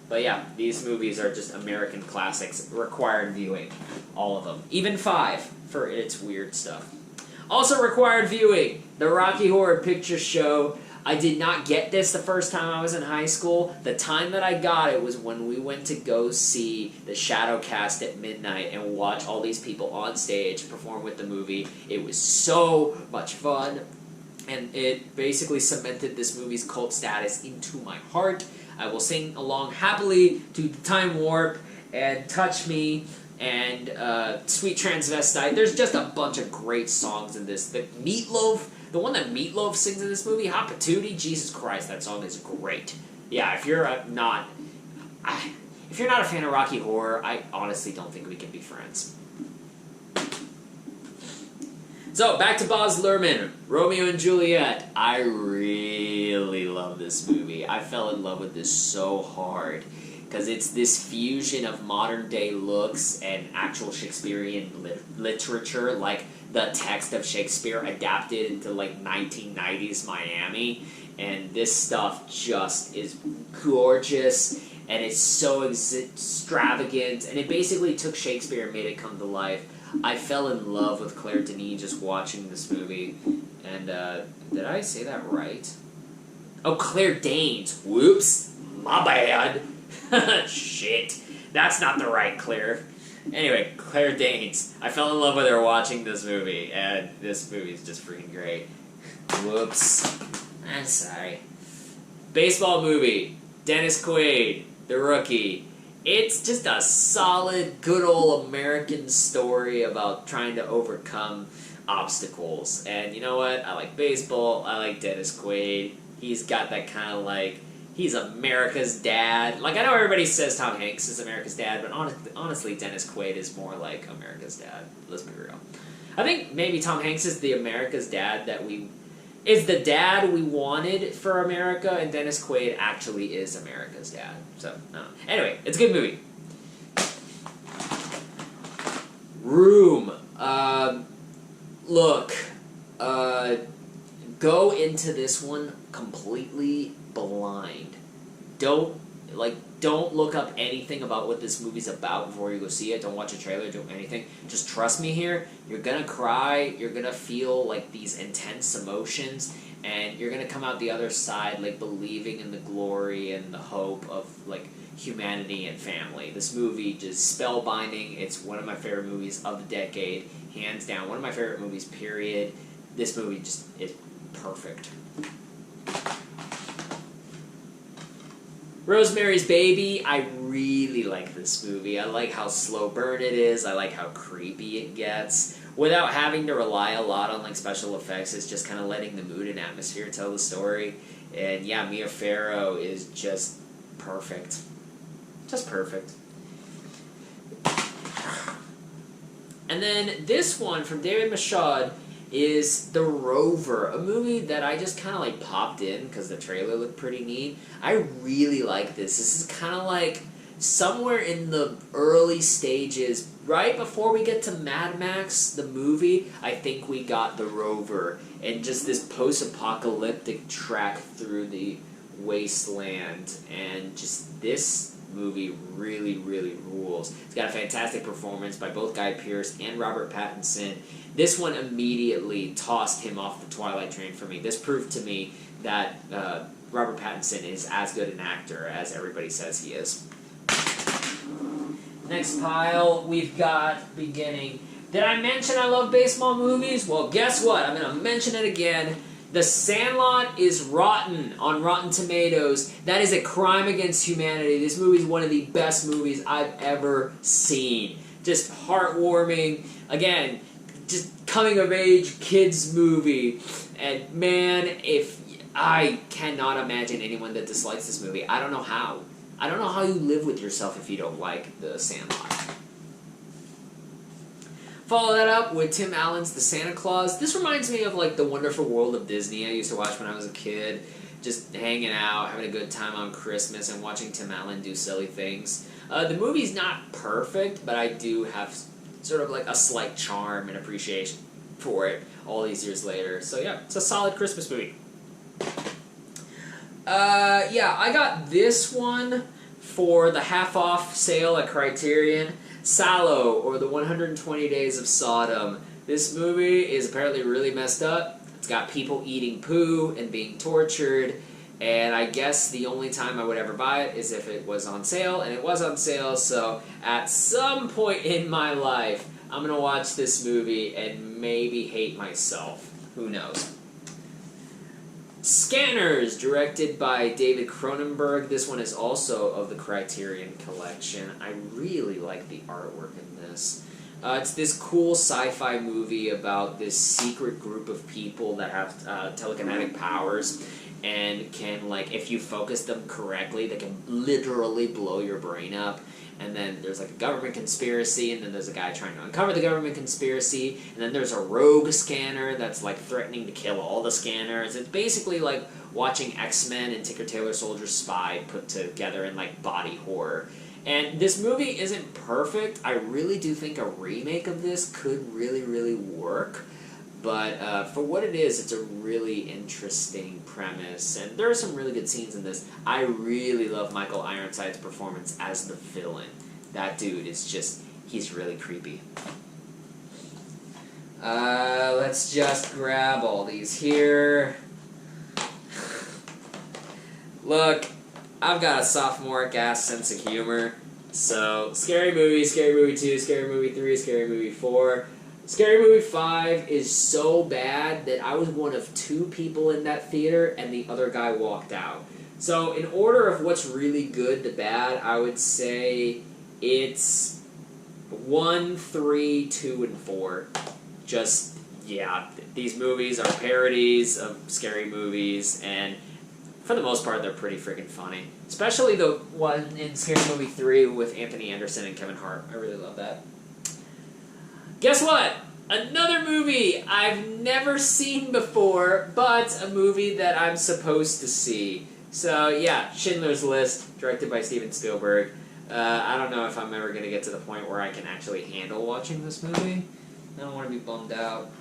But yeah, these movies are just American classics, required viewing, all of them. Even 5, for its weird stuff. Also required viewing, the Rocky Horror Picture Show. I did not get this the first time I was in high school. The time that I got it was when we went to go see the Shadowcast at midnight and watch all these people on stage perform with the movie. It was so much fun, and it basically cemented this movie's cult status into my heart. I will sing along happily to Time Warp and Touch Me and Sweet Transvestite. There's just a bunch of great songs in this. The one that Meatloaf sings in this movie, Hot Patootie, Jesus Christ, that song is great. Yeah, if you're not a fan of Rocky Horror, I honestly don't think we can be friends. So, back to Baz Luhrmann, Romeo and Juliet. I really love this movie. I fell in love with this so hard, because it's this fusion of modern-day looks and actual Shakespearean literature, like the text of Shakespeare adapted into, like, 1990s Miami, and this stuff just is gorgeous, and it's so extravagant, and it basically took Shakespeare and made it come to life. I fell in love with Claire Denis just watching this movie, and, did I say that right? Oh, Claire Danes. Whoops. My bad. Shit. That's not the right Claire. Anyway, Claire Danes. I fell in love with her watching this movie, and this movie is just freaking great. Whoops. I'm sorry. Baseball movie. Dennis Quaid, The Rookie. It's just a solid, good old American story about trying to overcome obstacles. And you know what? I like baseball. I like Dennis Quaid. He's got that kind of like, he's America's dad. Like, I know everybody says Tom Hanks is America's dad, but honestly, Dennis Quaid is more like America's dad. Let's be real. I think maybe Tom Hanks is the America's dad is the dad we wanted for America, and Dennis Quaid actually is America's dad. So, anyway, it's a good movie. Room. Look, go into this one completely blind. Don't look up anything about what this movie's about before you go see it. Don't watch a trailer, don't anything. Just trust me here. You're gonna cry, you're gonna feel like these intense emotions, and you're gonna come out the other side like believing in the glory and the hope of like humanity and family. This movie just spellbinding. It's one of my favorite movies of the decade, hands down. One of my favorite movies, period. This movie just is perfect. Rosemary's Baby, I really like this movie. I like how slow burn it is. I like how creepy it gets. Without having to rely a lot on like special effects, it's just kind of letting the mood and atmosphere tell the story. And yeah, Mia Farrow is just perfect. Just perfect. And then this one from David Michaud is The Rover, a movie that I just kind of like popped in because the trailer looked pretty neat. I really like this. This is kind of like somewhere in the early stages, right before we get to Mad Max, the movie, I think we got The Rover, and just this post-apocalyptic trek through the wasteland, and just this movie really, really rules. It's got a fantastic performance by both Guy Pearce and Robert Pattinson. This one immediately tossed him off the Twilight train for me. This proved to me that Robert Pattinson is as good an actor as everybody says he is. Next pile, we've got beginning. Did I mention I love baseball movies? Well, guess what? I'm going to mention it again. The Sandlot is rotten on Rotten Tomatoes. That is a crime against humanity. This movie is one of the best movies I've ever seen. Just heartwarming. Again, just coming-of-age kids movie. And man, I cannot imagine anyone that dislikes this movie. I don't know how. I don't know how you live with yourself if you don't like The Sandlot. Follow that up with Tim Allen's The Santa Claus. This reminds me of like The Wonderful World of Disney I used to watch when I was a kid. Just hanging out, having a good time on Christmas, and watching Tim Allen do silly things. The movie's not perfect, but I do have sort of like a slight charm and appreciation for it all these years later. So yeah, it's a solid Christmas movie. Yeah, I got this one for the half-off sale at Criterion. Salò, or the 120 Days of Sodom. This movie is apparently really messed up. It's got people eating poo and being tortured, and I guess the only time I would ever buy it is if it was on sale, and it was on sale, so at some point in my life, I'm going to watch this movie and maybe hate myself. Who knows? Scanners, directed by David Cronenberg. This one is also of the Criterion Collection. I really like the artwork in this. It's this cool sci-fi movie about this secret group of people that have telekinetic powers and can, like, if you focus them correctly, they can literally blow your brain up. And then there's like a government conspiracy, and then there's a guy trying to uncover the government conspiracy, and then there's a rogue scanner that's like threatening to kill all the scanners. It's basically like watching X-Men and Tinker Tailor Soldier Spy put together in like body horror. And this movie isn't perfect. I really do think a remake of this could really, really work. But for what it is, it's a really interesting premise, and there are some really good scenes in this. I really love Michael Ironside's performance as the villain. That dude is just, he's really creepy. Let's just grab all these here. Look, I've got a sophomoric-ass sense of humor. So, Scary Movie 2, Scary Movie 3, Scary Movie 4... Scary Movie 5 is so bad that I was one of 2 people in that theater and the other guy walked out. So in order of what's really good to bad, I would say it's 1, 3, 2, and 4. Just, yeah, these movies are parodies of scary movies, and for the most part they're pretty freaking funny. Especially the one in Scary Movie 3 with Anthony Anderson and Kevin Hart. I really love that. Guess what? Another movie I've never seen before, but a movie that I'm supposed to see. So yeah, Schindler's List, directed by Steven Spielberg. I don't know if I'm ever going to get to the point where I can actually handle watching this movie. I don't want to be bummed out.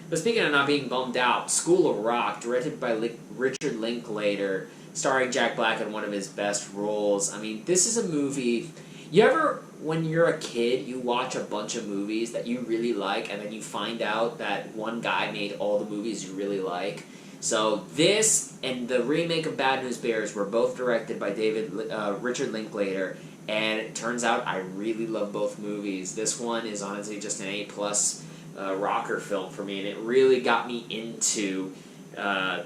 But speaking of not being bummed out, School of Rock, directed by Richard Linklater, starring Jack Black in one of his best roles. I mean, this is a movie... You ever, when you're a kid, you watch a bunch of movies that you really like, and then you find out that one guy made all the movies you really like? So this and the remake of Bad News Bears were both directed by Richard Linklater, and it turns out I really love both movies. This one is honestly just an A+ rocker film for me, and it really got me into a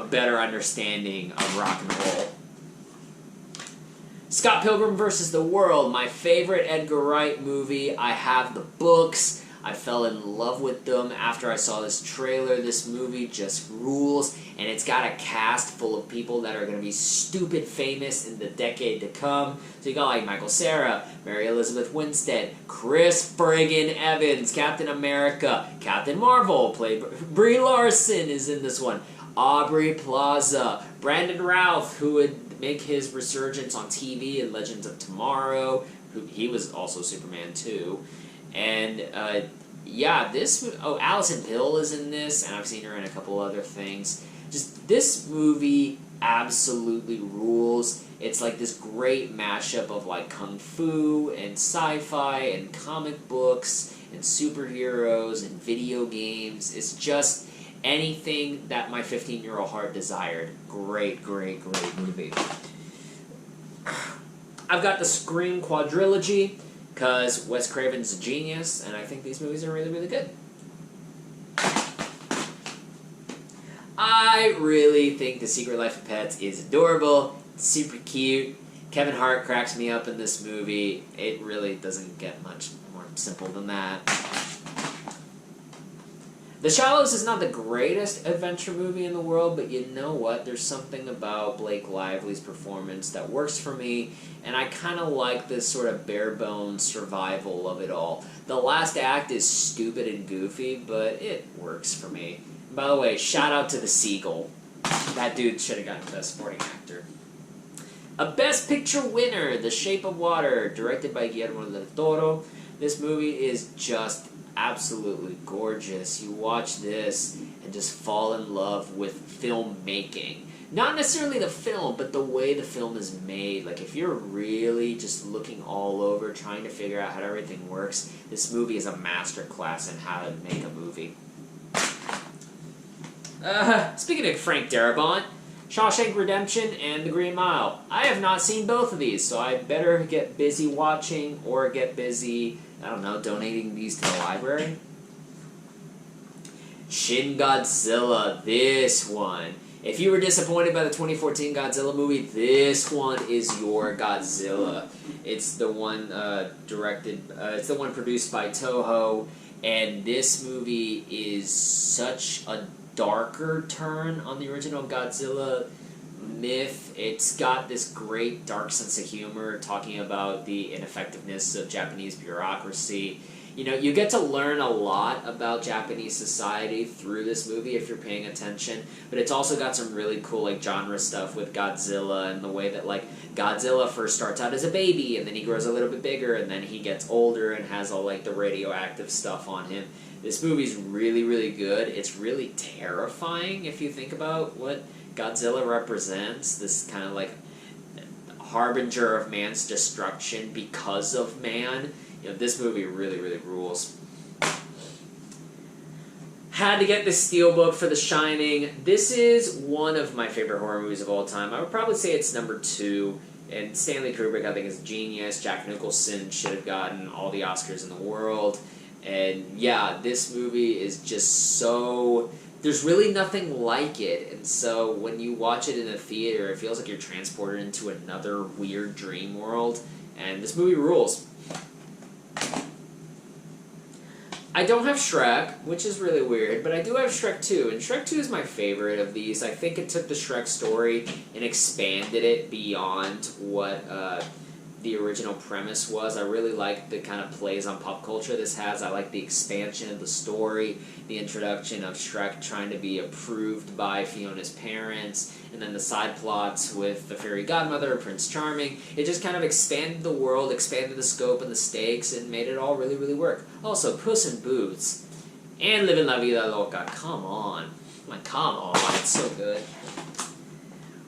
better understanding of rock and roll. Scott Pilgrim vs. the World, my favorite Edgar Wright movie. I have the books. I fell in love with them after I saw this trailer. This movie just rules, and it's got a cast full of people that are going to be stupid famous in the decade to come. So you got like Michael Cera, Mary Elizabeth Winstead, Chris friggin' Evans, Captain America, Captain Marvel, played Brie Larson is in this one, Aubrey Plaza, Brandon Routh, who would make his resurgence on TV in Legends of Tomorrow. He was also Superman too. And yeah, Alison Pill is in this, and I've seen her in a couple other things. Just this movie absolutely rules. It's like this great mashup of like kung fu and sci-fi and comic books and superheroes and video games. anything that my 15-year-old heart desired. Great, great, great movie. I've got the Scream quadrilogy, because Wes Craven's a genius, and I think these movies are really, really good. I really think The Secret Life of Pets is adorable, super cute. Kevin Hart cracks me up in this movie. It really doesn't get much more simple than that. The Shallows is not the greatest adventure movie in the world, but you know what? There's something about Blake Lively's performance that works for me, and I kind of like this sort of bare-bones survival of it all. The last act is stupid and goofy, but it works for me. And by the way, shout out to the Seagull. That dude should have gotten Best Supporting Actor. A Best Picture winner, The Shape of Water, directed by Guillermo del Toro. This movie is just absolutely gorgeous. You watch this and just fall in love with filmmaking. Not necessarily the film, but the way the film is made. Like, if you're really just looking all over, trying to figure out how everything works, this movie is a masterclass in how to make a movie. Speaking of Frank Darabont, Shawshank Redemption and The Green Mile. I have not seen both of these, so I better get busy watching or get busy, I don't know, donating these to the library. Shin Godzilla, this one. If you were disappointed by the 2014 Godzilla movie, this one is your Godzilla. It's the one it's the one produced by Toho, and this movie is such a darker turn on the original Godzilla myth. It's got this great dark sense of humor, talking about the ineffectiveness of Japanese bureaucracy. You know, you get to learn a lot about Japanese society through this movie if you're paying attention, but it's also got some really cool, like, genre stuff with Godzilla and the way that, like, Godzilla first starts out as a baby and then he grows a little bit bigger and then he gets older and has all, like, the radioactive stuff on him. This movie's really, really good. It's really terrifying if you think about what Godzilla represents, this kind of, like, harbinger of man's destruction because of man. You know, this movie really, really rules. Had to get the Steelbook for The Shining. This is one of my favorite horror movies of all time. I would probably say it's number 2. And Stanley Kubrick, I think, is a genius. Jack Nicholson should have gotten all the Oscars in the world. And yeah, this movie is just so... There's really nothing like it. And so when you watch it in a theater, it feels like you're transported into another weird dream world. And this movie rules. I don't have Shrek, which is really weird, but I do have Shrek 2, and Shrek 2 is my favorite of these. I think it took the Shrek story and expanded it beyond what the original premise was. I really like the kind of plays on pop culture this has. I like the expansion of the story, the introduction of Shrek trying to be approved by Fiona's parents, and then the side plots with the fairy godmother, Prince Charming. It just kind of expanded the world, expanded the scope and the stakes, and made it all really, really work. Also, Puss in Boots and Livin' La Vida Loca. Come on. Like, come on. It's so good.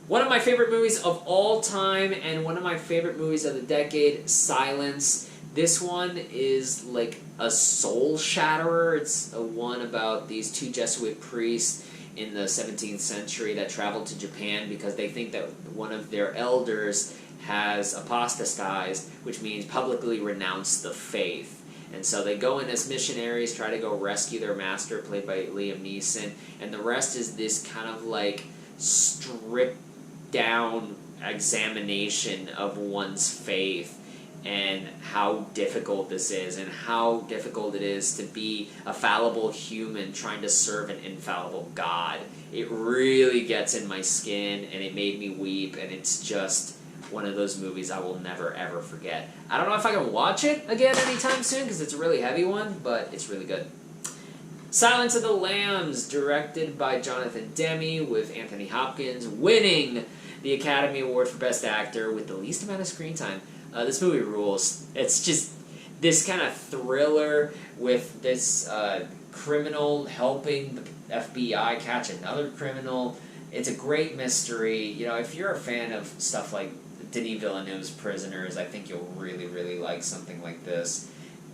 One of my favorite movies of all time, and one of my favorite movies of the decade, Silence. This one is like a soul shatterer. It's a one about these 2 Jesuit priests in the 17th century that traveled to Japan because they think that one of their elders has apostatized, which means publicly renounced the faith. And so they go in as missionaries, try to go rescue their master, played by Liam Neeson, and the rest is this kind of like stripped down examination of one's faith and how difficult this is and how difficult it is to be a fallible human trying to serve an infallible God. It really gets in my skin and it made me weep, and it's just one of those movies I will never ever forget. I don't know if I can watch it again anytime soon because it's a really heavy one, but it's really good. Silence of the Lambs, directed by Jonathan Demme with Anthony Hopkins, winning the Academy Award for Best Actor with the least amount of screen time. This movie rules. It's just this kind of thriller with this criminal helping the FBI catch another criminal. It's a great mystery. You know, if you're a fan of stuff like Denis Villeneuve's Prisoners, I think you'll really, really like something like this.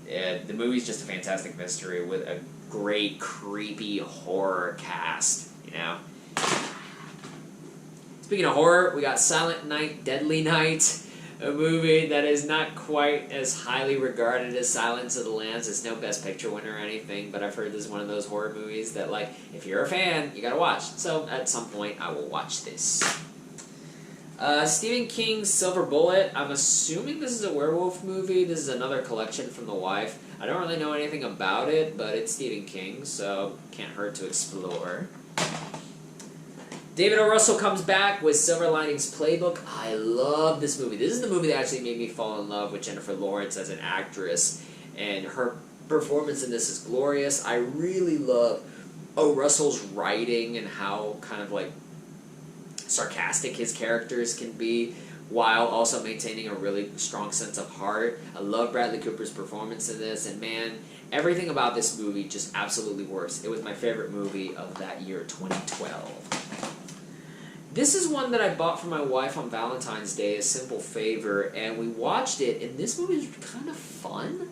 The movie's just a fantastic mystery with a great, creepy horror cast, you know? Speaking of horror, we got Silent Night, Deadly Night, a movie that is not quite as highly regarded as Silence of the Lambs. It's no Best Picture winner or anything, but I've heard this is one of those horror movies that, like, if you're a fan, you gotta watch. So, at some point, I will watch this. Stephen King's Silver Bullet. I'm assuming this is a werewolf movie. This is another collection from the wife. I don't really know anything about it, but it's Stephen King, so can't hurt to explore. David O. Russell comes back with Silver Linings Playbook. I love this movie. This is the movie that actually made me fall in love with Jennifer Lawrence as an actress, and her performance in this is glorious. I really love O. Russell's writing and how kind of like sarcastic his characters can be, while also maintaining a really strong sense of heart. I love Bradley Cooper's performance in this, and man, everything about this movie just absolutely works. It was my favorite movie of that year, 2012. This is one that I bought for my wife on Valentine's Day, a simple favor, and we watched it, and this movie is kind of fun.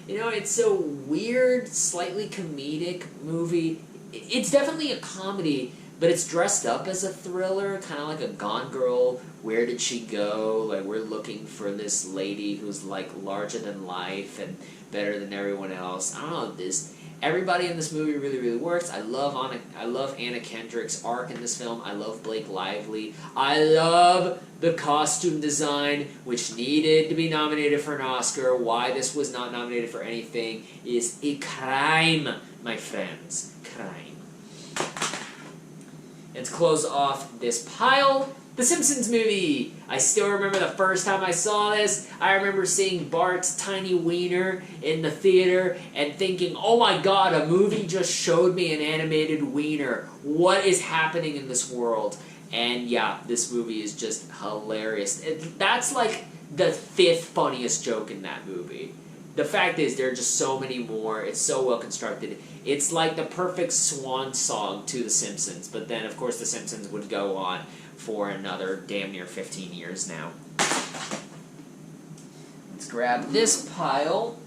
You know, it's a weird, slightly comedic movie. It's definitely a comedy, but it's dressed up as a thriller, kind of like a Gone Girl, Where Did She Go? Like, we're looking for this lady who's, like, larger than life and better than everyone else. I don't know, everybody in this movie really, really works. I love Anna Kendrick's arc in this film. I love Blake Lively. I love the costume design, which needed to be nominated for an Oscar. Why this was not nominated for anything is a crime, my friends. Crime. And to close off this pile, The Simpsons movie. I still remember the first time I saw this. I remember seeing Bart's tiny wiener in the theater and thinking, oh my god, a movie just showed me an animated wiener. What is happening in this world? And yeah, this movie is just hilarious. That's like the 5th funniest joke in that movie. The fact is, there are just so many more. It's so well constructed. It's like the perfect swan song to The Simpsons. But then, of course, The Simpsons would go on for another damn near 15 years now. Let's grab this pile.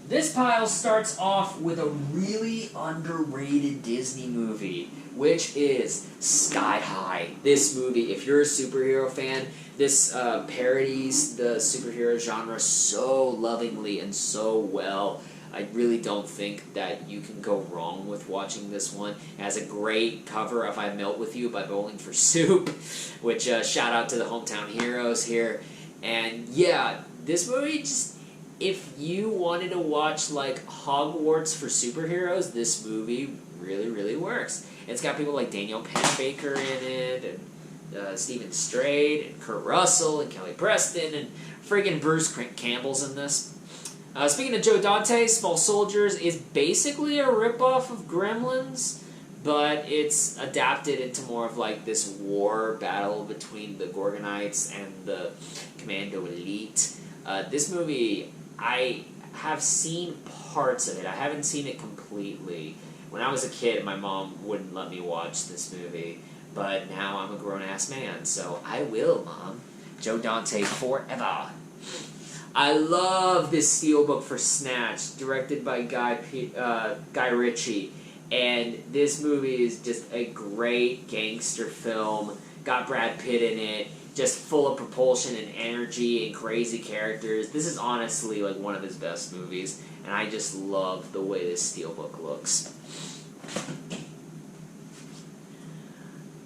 This pile starts off with a really underrated Disney movie, which is Sky High. This movie, if you're a superhero fan, this parodies the superhero genre so lovingly and so well. I really don't think that you can go wrong with watching this one. It has a great cover of I Melt With You by Bowling for Soup, which shout out to the hometown heroes here. And yeah, this movie just, if you wanted to watch like Hogwarts for superheroes, this movie really, really works. It's got people like Daniel Pennebaker in it, and Stephen Strait, and Kurt Russell, and Kelly Preston, and friggin' Bruce Campbell's in this. Speaking of Joe Dante, Small Soldiers is basically a ripoff of Gremlins, but it's adapted into more of like this war battle between the Gorgonites and the Commando Elite. This movie, I have seen parts of it. I haven't seen it completely. When I was a kid, my mom wouldn't let me watch this movie, but now I'm a grown-ass man, so I will, Mom. Joe Dante forever. I love this steelbook for Snatch, directed by Guy Ritchie, and this movie is just a great gangster film. Got Brad Pitt in it, just full of propulsion and energy and crazy characters. This is honestly like one of his best movies, and I just love the way this steelbook looks.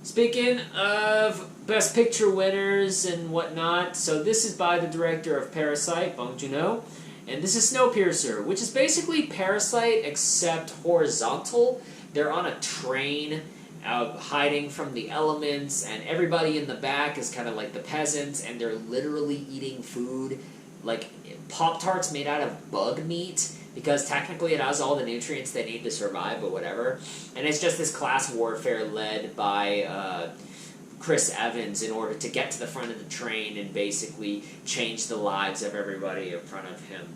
Speaking of Best Picture winners and whatnot, so this is by the director of Parasite, Bong Joon-ho, and this is Snowpiercer, which is basically Parasite except horizontal. They're on a train hiding from the elements, and everybody in the back is kind of like the peasants, and they're literally eating food, like Pop-Tarts made out of bug meat, because technically it has all the nutrients they need to survive, but whatever. And it's just this class warfare led by Chris Evans in order to get to the front of the train and basically change the lives of everybody in front of him.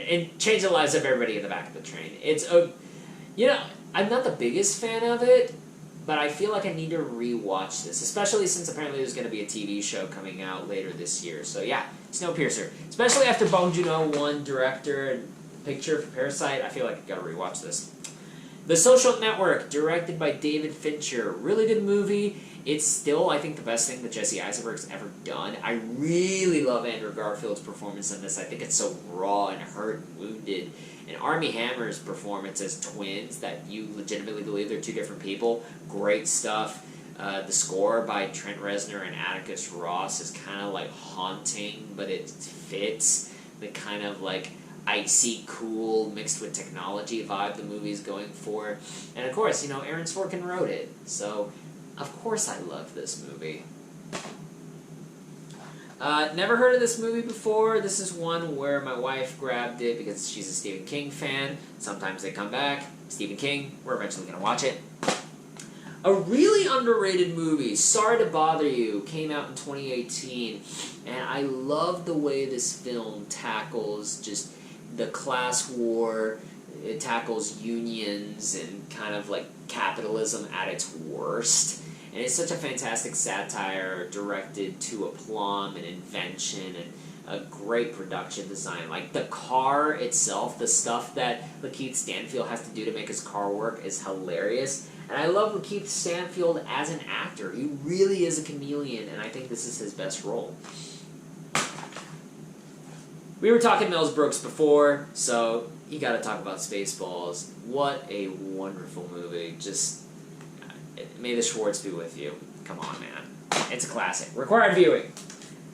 And change the lives of everybody in the back of the train. It's a... You know, I'm not the biggest fan of it, but I feel like I need to rewatch this, especially since apparently there's going to be a TV show coming out later this year. So yeah, Snowpiercer. Especially after Bong Joon-ho won director, and picture for Parasite. I feel like I've got to rewatch this. The Social Network, directed by David Fincher. Really good movie. It's still, I think, the best thing that Jesse Eisenberg's ever done. I really love Andrew Garfield's performance in this. I think it's so raw and hurt and wounded. And Armie Hammer's performance as twins, that you legitimately believe they're two different people. Great stuff. The score by Trent Reznor and Atticus Ross is kind of like haunting, but it fits the kind of like icy cool mixed with technology vibe the movie's going for. And of course, you know, Aaron Sorkin wrote it, so of course I love this movie. Never heard of this movie before. This is one where my wife grabbed it because she's a Stephen King fan. Sometimes they come back. Stephen King, we're eventually going to watch it. A really underrated movie, Sorry to Bother You, came out in 2018, and I love the way this film tackles just the class war. It tackles unions and kind of like capitalism at its worst. And it's such a fantastic satire directed to aplomb and invention and a great production design. Like, the car itself, the stuff that Lakeith Stanfield has to do to make his car work is hilarious. And I love Lakeith Stanfield as an actor. He really is a chameleon, and I think this is his best role. We were talking Mel Brooks before, so you gotta talk about Spaceballs. What a wonderful movie. Just, may the Schwartz be with you. Come on, man. It's a classic. Required viewing.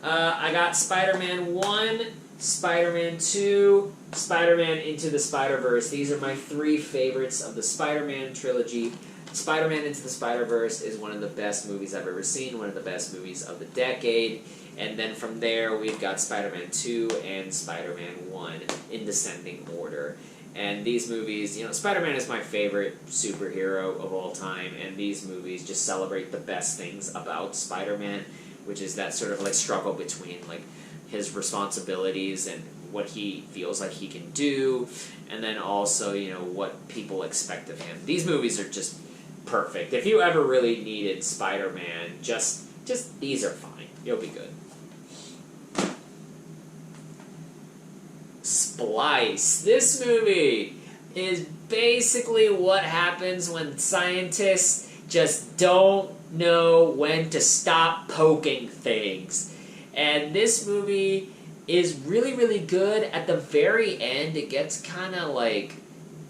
I got Spider-Man 1, Spider-Man 2, Spider-Man Into the Spider-Verse. These are my three favorites of the Spider-Man trilogy. Spider-Man Into the Spider-Verse is one of the best movies I've ever seen, one of the best movies of the decade. And then from there, we've got Spider-Man 2 and Spider-Man 1 in descending order. And these movies, you know, Spider-Man is my favorite superhero of all time, and these movies just celebrate the best things about Spider-Man, which is that sort of like struggle between like his responsibilities and what he feels like he can do, and then also, you know, what people expect of him. These movies are just perfect. If you ever really needed Spider-Man, just these are fine. You'll be good. Splice. This movie is basically what happens when scientists just don't know when to stop poking things. And this movie is really, really good. At the very end, it gets kind of like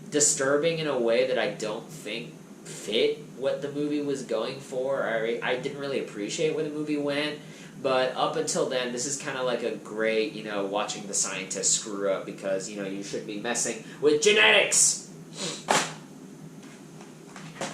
disturbing in a way that I don't think fit what the movie was going for. I didn't really appreciate where the movie went. But up until then, this is kind of like a great, you know, watching the scientists screw up because, you know, you shouldn't be messing with genetics.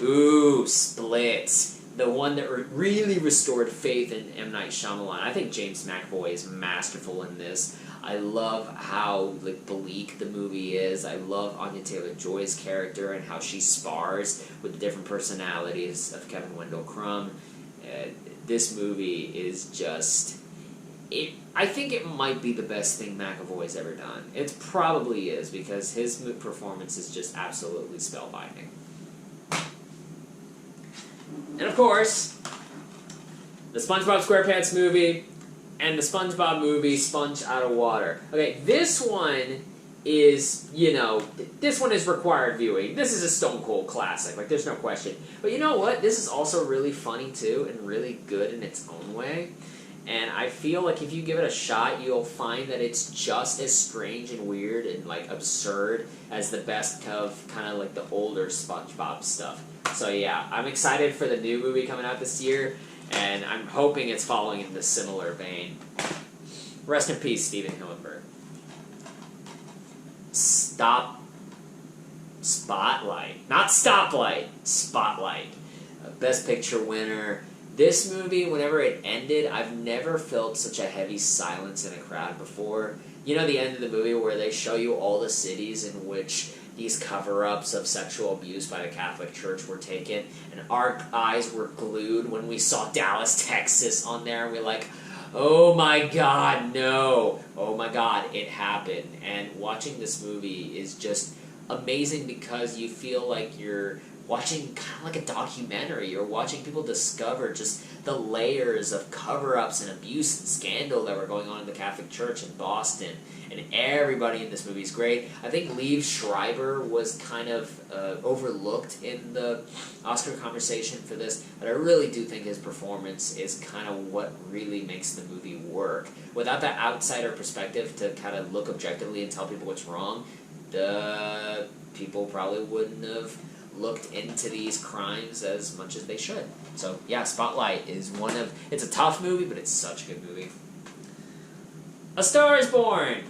Ooh, Split. The one that really restored faith in M. Night Shyamalan. I think James McAvoy is masterful in this. I love how like bleak the movie is. I love Anya Taylor-Joy's character and how she spars with the different personalities of Kevin Wendell Crumb. This movie is just... I think it might be the best thing McAvoy's ever done. It probably is, because his performance is just absolutely spellbinding. And of course, the SpongeBob SquarePants movie and the SpongeBob movie Sponge Out of Water. Okay, this one is, you know, this one is required viewing. This is a stone cold classic, like there's no question. But you know what? This is also really funny too and really good in its own way. And I feel like if you give it a shot, you'll find that it's just as strange and weird and like absurd as the best of kind of like the older SpongeBob stuff. So yeah, I'm excited for the new movie coming out this year, and I'm hoping it's following in the similar vein. Rest in peace, Steven Hillenburg. Spotlight. Not Stoplight. Spotlight. Best Picture winner. This movie, whenever it ended, I've never felt such a heavy silence in a crowd before. You know the end of the movie where they show you all the cities in which these cover-ups of sexual abuse by the Catholic Church were taken, and our eyes were glued when we saw Dallas, Texas on there, and we're like, oh my god, no. Oh my god, it happened. And watching this movie is just amazing because you feel like you're watching kind of like a documentary. You're watching people discover just the layers of cover-ups and abuse and scandal that were going on in the Catholic Church in Boston. And everybody in this movie is great. I think Liev Schreiber was kind of overlooked in the Oscar conversation for this, but I really do think his performance is kind of what really makes the movie work. Without that outsider perspective to kind of look objectively and tell people what's wrong, the people probably wouldn't have looked into these crimes as much as they should. So yeah, Spotlight is one of... It's a tough movie, but it's such a good movie. A Star is Born!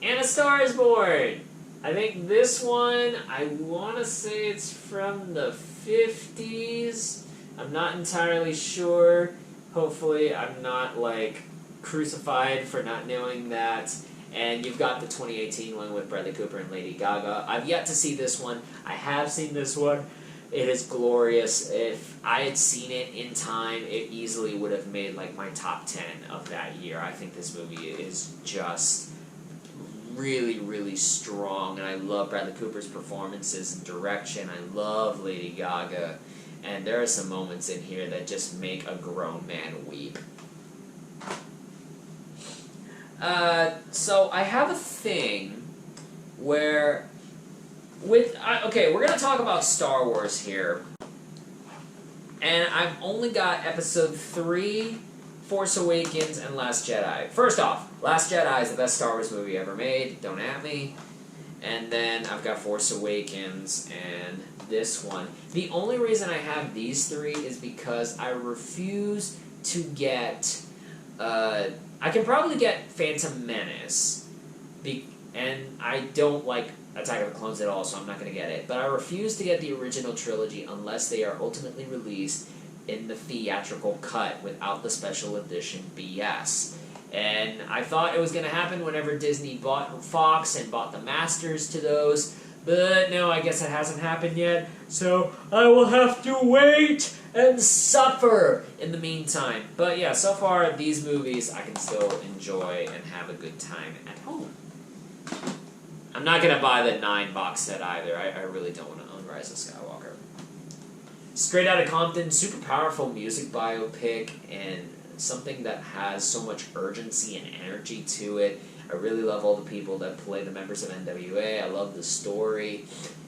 And A Star is Born! I think this one, I want to say it's from the 50s. I'm not entirely sure. Hopefully I'm not, like, crucified for not knowing that. And you've got the 2018 one with Bradley Cooper and Lady Gaga. I've yet to see this one. I have seen this one. It is glorious. If I had seen it in time, it easily would have made, like, my top 10 of that year. I think this movie is just really, really strong, and I love Bradley Cooper's performances and direction. I love Lady Gaga, and there are some moments in here that just make a grown man weep. So I have a thing where, okay, we're gonna talk about Star Wars here, and I've only got Episode 3, Force Awakens, and Last Jedi. First off, Last Jedi is the best Star Wars movie ever made, don't at me. And then I've got Force Awakens and this one. The only reason I have these three is because I refuse to get... I can probably get Phantom Menace, and I don't like Attack of the Clones at all, so I'm not going to get it. But I refuse to get the original trilogy unless they are ultimately released in the theatrical cut without the special edition BS. And I thought it was going to happen whenever Disney bought Fox and bought the masters to those, but no, I guess it hasn't happened yet, so I will have to wait and suffer in the meantime. But yeah, so far, these movies I can still enjoy and have a good time at home. I'm not going to buy the 9 box set either. I really don't want to own Rise of Skywalker. Straight Outta Compton, super powerful music biopic, and something that has so much urgency and energy to it. I really love all the people that play the members of NWA. I love the story.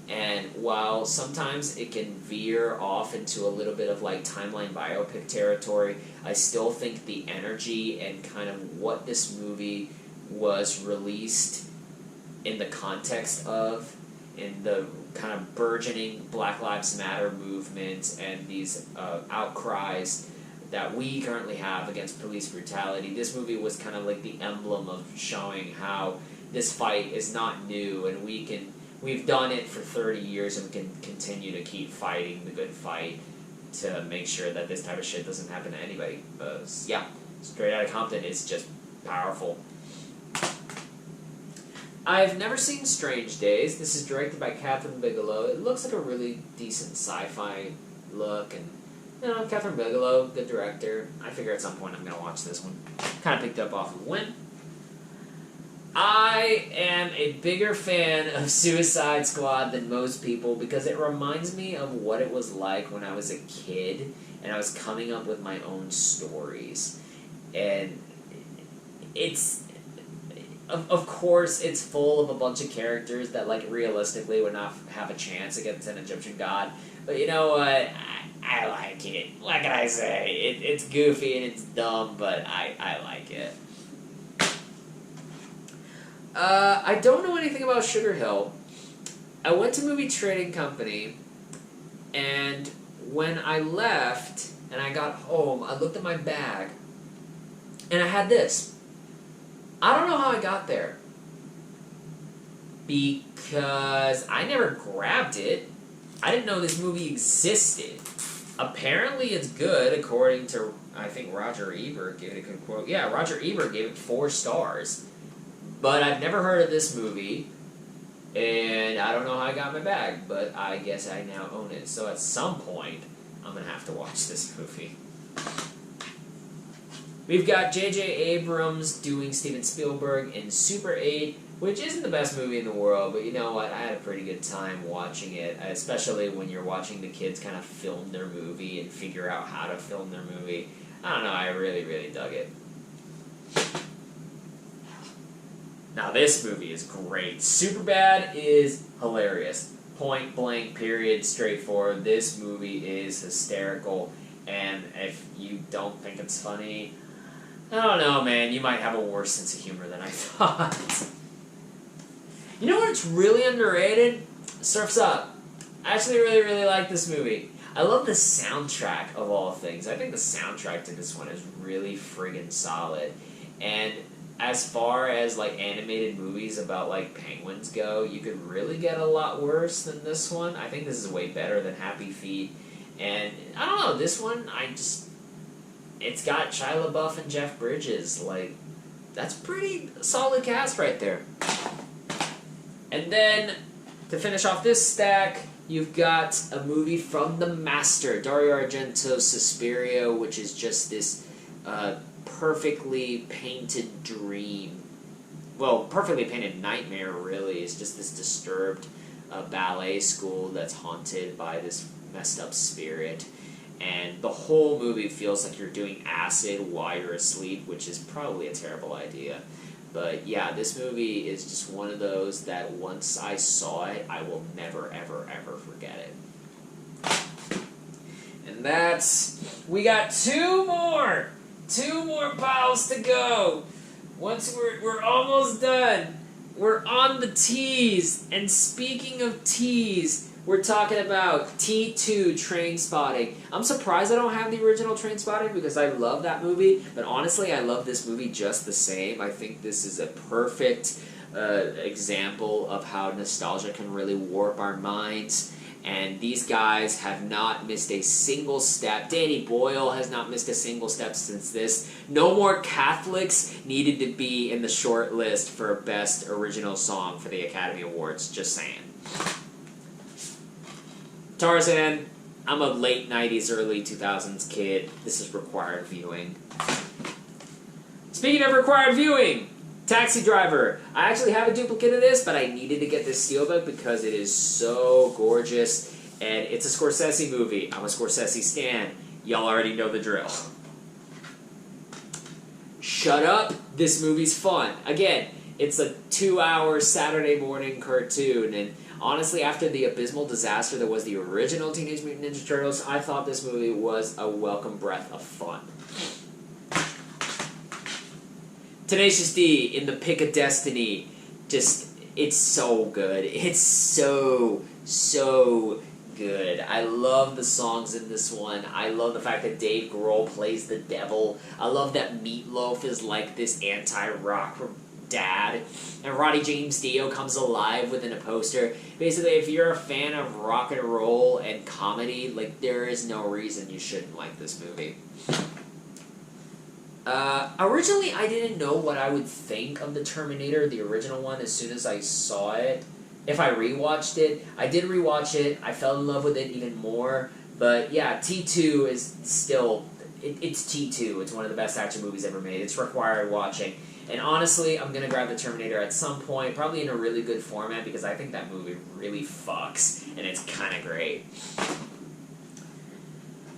And while sometimes it can veer off into a little bit of like timeline biopic territory, I still think the energy and kind of what this movie was released in the context of, in the kind of burgeoning Black Lives Matter movement and these outcries that we currently have against police brutality, this movie was kind of like the emblem of showing how this fight is not new, and we've done it for 30 years and we can continue to keep fighting the good fight to make sure that this type of shit doesn't happen to anybody. Yeah, Straight Outta Compton is just powerful. I've never seen Strange Days. This is directed by Catherine Bigelow. It looks like a really decent sci-fi look, and you know, Catherine Bigelow, good director. I figure at some point I'm going to watch this one. Kind of picked up off of Win. I am a bigger fan of Suicide Squad than most people because it reminds me of what it was like when I was a kid and I was coming up with my own stories. And it's... Of course, it's full of a bunch of characters that, like, realistically would not have a chance against an Egyptian god. But you know what? I like it. What can I say? It's goofy and it's dumb, but I like it. I don't know anything about Sugar Hill. I went to Movie Trading Company, and when I left and I got home, I looked at my bag, and I had this. I don't know how I got there, because I never grabbed it. I didn't know this movie existed. Apparently it's good, according to, I think, Roger Ebert gave it a good quote. Yeah, Roger Ebert gave it 4 stars. But I've never heard of this movie, and I don't know how I got my bag, but I guess I now own it. So at some point, I'm going to have to watch this movie. We've got J.J. Abrams doing Steven Spielberg in Super 8. which isn't the best movie in the world, but you know what? I had a pretty good time watching it, especially when you're watching the kids kind of film their movie and figure out how to film their movie. I don't know, I really, really dug it. Now this movie is great. Superbad is hilarious. Point blank, period, straightforward. This movie is hysterical, and if you don't think it's funny, I don't know, man, you might have a worse sense of humor than I thought. You know what's really underrated? Surf's Up. I actually really, really like this movie. I love the soundtrack of all things. I think the soundtrack to this one is really friggin' solid. And as far as like animated movies about like penguins go, you could really get a lot worse than this one. I think this is way better than Happy Feet. And I don't know, this one, it's got Shia LaBeouf and Jeff Bridges. Like, that's pretty solid cast right there. And then, to finish off this stack, you've got a movie from the master, Dario Argento's Suspiria, which is just this perfectly painted dream. Well, perfectly painted nightmare, really. It's just this disturbed ballet school that's haunted by this messed up spirit. And the whole movie feels like you're doing acid while you're asleep, which is probably a terrible idea. But yeah, this movie is just one of those that once I saw it, I will never, ever, ever forget it. And we got two more piles to go. Once we're almost done. We're on the T's. And speaking of T's, we're talking about T2 Trainspotting. I'm surprised I don't have the original Trainspotting because I love that movie, but honestly, I love this movie just the same. I think this is a perfect example of how nostalgia can really warp our minds. And these guys have not missed a single step. Danny Boyle has not missed a single step since this. No More Catholics needed to be in the short list for Best Original Song for the Academy Awards. Just saying. Tarzan, I'm a late 90s, early 2000s kid. This is required viewing. Speaking of required viewing, Taxi Driver. I actually have a duplicate of this, but I needed to get this steelbook because it is so gorgeous. And it's a Scorsese movie. I'm a Scorsese stan. Y'all already know the drill. Shut Up. This movie's fun. Again, it's a 2-hour Saturday morning cartoon, and honestly, after the abysmal disaster that was the original Teenage Mutant Ninja Turtles, I thought this movie was a welcome breath of fun. Tenacious D, In the Pick of Destiny. It's so good. It's so good. I love the songs in this one. I love the fact that Dave Grohl plays the devil. I love that Meatloaf is like this anti-rock dad, and Roddy James Dio comes alive within a poster. Basically, if you're a fan of rock and roll and comedy, like, there is no reason you shouldn't like this movie. Originally, I didn't know what I would think of the Terminator, the original one, as soon as I saw it. If I rewatched it, I did rewatch it. I fell in love with it even more. But yeah, T2 is still, it's T2. It's one of the best action movies ever made. It's required watching. And honestly, I'm going to grab the Terminator at some point, probably in a really good format, because I think that movie really fucks, and it's kind of great.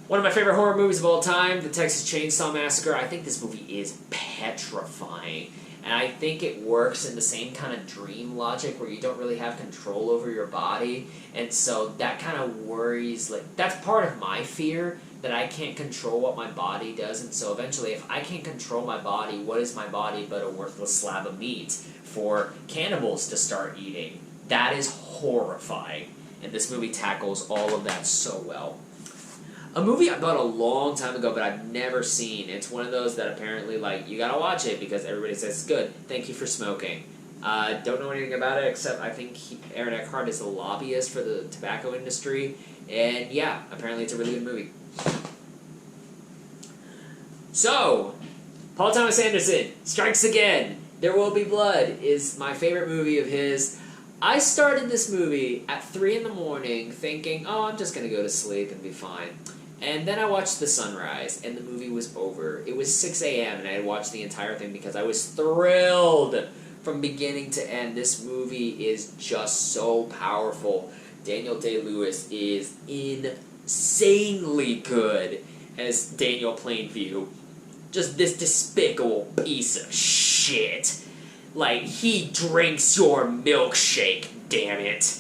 One of my favorite horror movies of all time, The Texas Chainsaw Massacre. I think this movie is petrifying. And I think it works in the same kind of dream logic where you don't really have control over your body. And so that kind of worries, like, that's part of my fear, that I can't control what my body does. And so eventually, if I can't control my body, what is my body but a worthless slab of meat for cannibals to start eating? That is horrifying. And this movie tackles all of that so well. A movie I bought a long time ago, but I've never seen. It's one of those that apparently, like, you gotta watch it because everybody says it's good. Thank You for Smoking. Don't know anything about it except I think Aaron Eckhart is a lobbyist for the tobacco industry. And yeah, apparently it's a really good movie. So, Paul Thomas Anderson strikes again. There Will Be Blood is my favorite movie of his. I started this movie at 3 in the morning thinking, oh, I'm just going to go to sleep and be fine. And then I watched the sunrise, and the movie was over. It was 6 a.m., and I had watched the entire thing because I was thrilled from beginning to end. This movie is just so powerful. Daniel Day-Lewis is insanely good as Daniel Plainview. Just this despicable piece of shit. Like, he drinks your milkshake, damn it.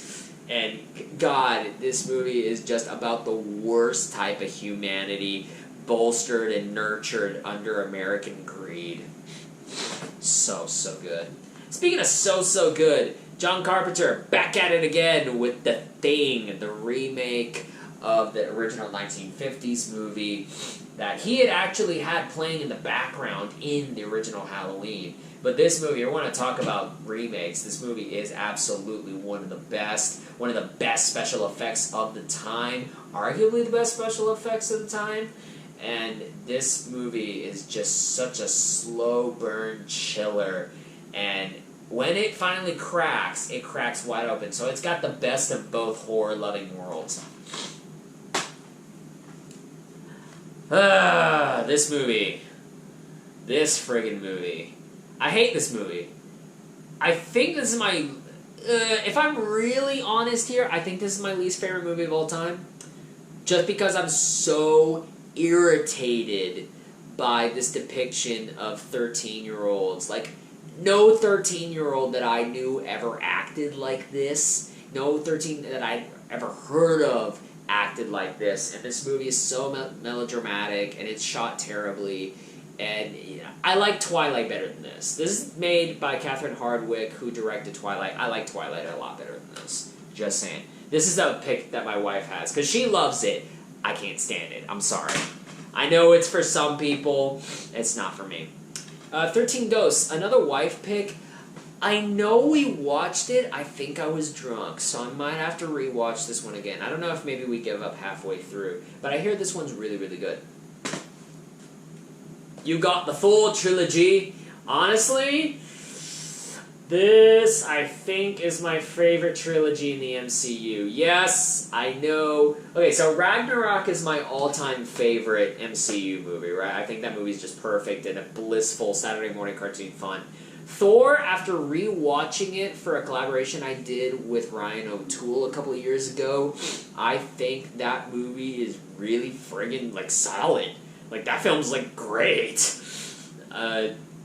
And God, this movie is just about the worst type of humanity, bolstered and nurtured under American greed. So good. Speaking of so good, John Carpenter back at it again with The Thing, the remake of the original 1950s movie that he had actually had playing in the background in the original Halloween. But this movie, I want to talk about remakes. This movie is absolutely one of the best special effects of the time, arguably the best special effects of the time. And this movie is just such a slow burn chiller. And when it finally cracks, it cracks wide open. So it's got the best of both horror-loving worlds. This movie. This friggin' movie. I hate this movie. I think this is my... if I'm really honest here, I think this is my least favorite movie of all time. Just because I'm so irritated by this depiction of 13-year-olds. Like, no 13-year-old that I knew ever acted like this. No 13 that I'd ever heard of acted like this. And this movie is so melodramatic, and it's shot terribly. And I like Twilight better than this. This is made by Catherine Hardwicke, who directed Twilight. I like Twilight a lot better than this. Just saying. This is a pick that my wife has, because she loves it. I can't stand it. I'm sorry. I know it's for some people. It's not for me. 13 Ghosts, another wife pick. I know we watched it. I think I was drunk, so I might have to rewatch this one again. I don't know if maybe we give up halfway through, but I hear this one's really, really good. You got the Thor trilogy. Honestly, this, I think, is my favorite trilogy in the MCU. Yes, I know. Okay, so Ragnarok is my all-time favorite MCU movie, right? I think that movie's just perfect and a blissful Saturday morning cartoon fun. Thor, after re-watching it for a collaboration I did with Ryan O'Toole a couple of years ago, I think that movie is really friggin', like, solid. Like, that film's, like, great.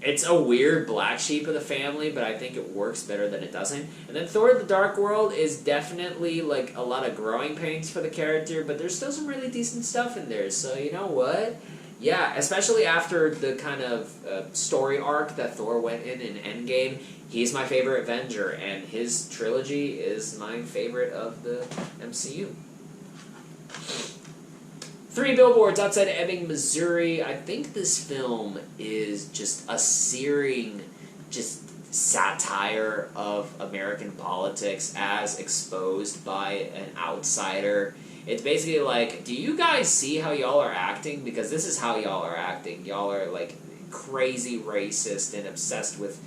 It's a weird black sheep of the family, but I think it works better than it doesn't. And then Thor: The Dark World is definitely, like, a lot of growing pains for the character, but there's still some really decent stuff in there. So, you know what? Yeah, especially after the kind of story arc that Thor went in Endgame, he's my favorite Avenger, and his trilogy is my favorite of the MCU. 3 Billboards Outside Ebbing, Missouri. I think this film is just a searing, just satire of American politics as exposed by an outsider. It's basically like, do you guys see how y'all are acting? Because this is how y'all are acting. Y'all are, like, crazy racist and obsessed with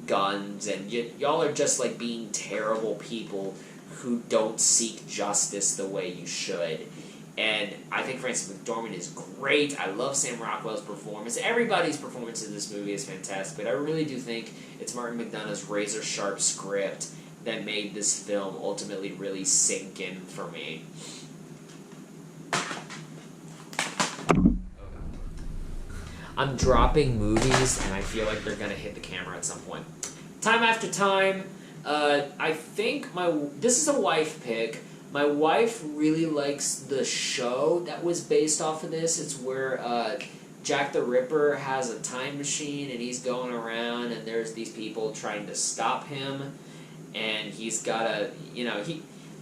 guns, and y'all are just, like, being terrible people who don't seek justice the way you should. And I think Frances McDormand is great. I love Sam Rockwell's performance. Everybody's performance in this movie is fantastic, but I really do think it's Martin McDonagh's razor-sharp script that made this film ultimately really sink in for me. I'm dropping movies, and I feel like they're going to hit the camera at some point. Time After Time, I think this is a wife pick. My wife really likes the show that was based off of this. It's where Jack the Ripper has a time machine, and he's going around, and there's these people trying to stop him, and he's got a,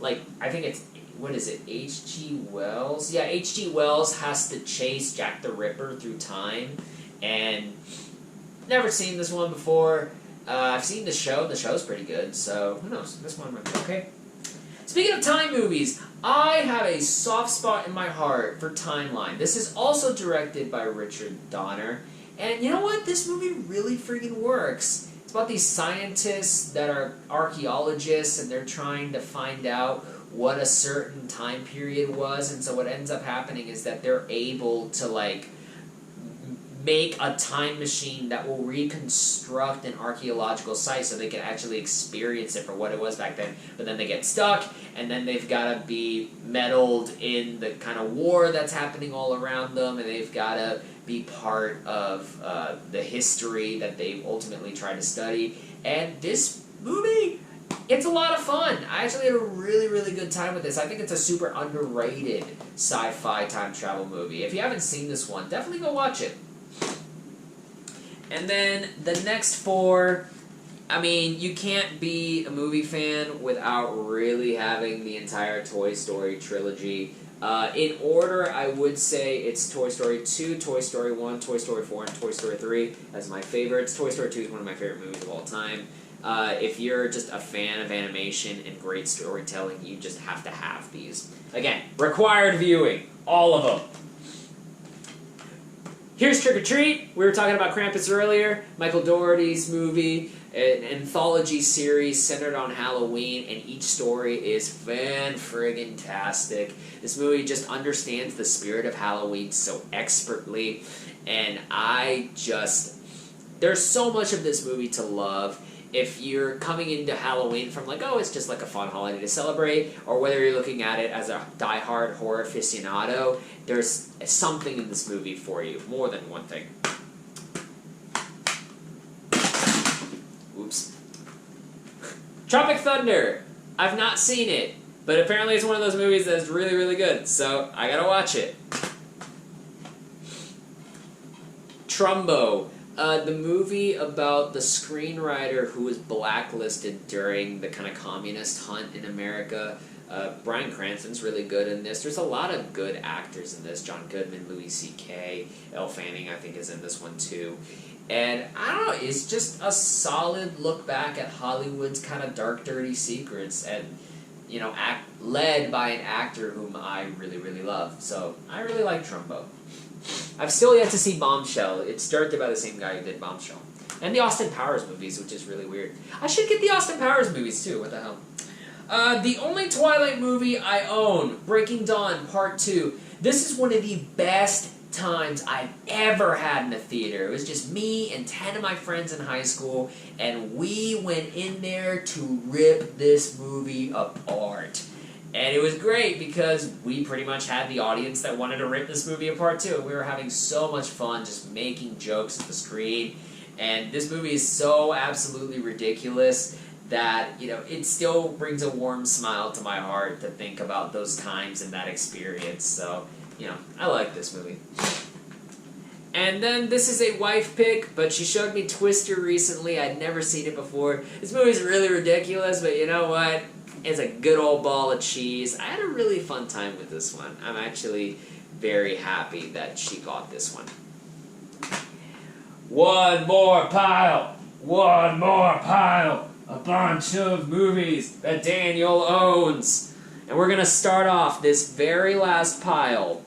I think it's, what is it, H.G. Wells? Yeah, H.G. Wells has to chase Jack the Ripper through time, and never seen this one before. I've seen the show. The show's pretty good, so who knows? This one might be okay. Speaking of time movies, I have a soft spot in my heart for Timeline. This is also directed by Richard Donner, and you know what? This movie really freaking works. It's about these scientists that are archaeologists, and they're trying to find out what a certain time period was, and so what ends up happening is that they're able to, like, make a time machine that will reconstruct an archaeological site so they can actually experience it for what it was back then. But then they get stuck, and then they've got to be meddled in the kind of war that's happening all around them, and they've got to be part of the history that they ultimately try to study. And this movie, it's a lot of fun. I actually had a really, really good time with this. I think it's a super underrated sci-fi time travel movie. If you haven't seen this one, definitely go watch it. And then the next four, I mean, you can't be a movie fan without really having the entire Toy Story trilogy. In order, I would say it's Toy Story 2, Toy Story 1, Toy Story 4, and Toy Story 3 as my favorites. Toy Story 2 is one of my favorite movies of all time. If you're just a fan of animation and great storytelling, you just have to have these. Again, required viewing. All of them. Here's Trick or Treat. We were talking about Krampus earlier. Michael Dougherty's movie, an anthology series centered on Halloween, and each story is fan-friggin-tastic. This movie just understands the spirit of Halloween so expertly, and there's so much of this movie to love. If you're coming into Halloween from like, oh, it's just like a fun holiday to celebrate, or whether you're looking at it as a diehard horror aficionado, there's something in this movie for you, more than one thing. Oops. Tropic Thunder. I've not seen it, but apparently it's one of those movies that's really, really good, so I gotta watch it. Trumbo. The movie about the screenwriter who was blacklisted during the kind of communist hunt in America. Bryan Cranston's really good in this. There's a lot of good actors in this. John Goodman, Louis C.K., Elle Fanning, I think, is in this one too. And I don't know, it's just a solid look back at Hollywood's kind of dark, dirty secrets, and led by an actor whom I really, really love. So I really like Trumbo. I've still yet to see Bombshell. It's directed by the same guy who did Bombshell. And the Austin Powers movies, which is really weird. I should get the Austin Powers movies too, what the hell. The only Twilight movie I own, Breaking Dawn Part 2. This is one of the best times I've ever had in a theater. It was just me and 10 of my friends in high school, and we went in there to rip this movie apart. And it was great because we pretty much had the audience that wanted to rip this movie apart too. We were having so much fun just making jokes at the screen. And this movie is so absolutely ridiculous that, it still brings a warm smile to my heart to think about those times and that experience. So, I like this movie. And then this is a wife pick, but she showed me Twister recently. I'd never seen it before. This movie's really ridiculous, but you know what? It's a good old ball of cheese. I had a really fun time with this one. I'm actually very happy that she got this one. One more pile! One more pile! A bunch of movies that Daniel owns. And we're going to start off this very last pile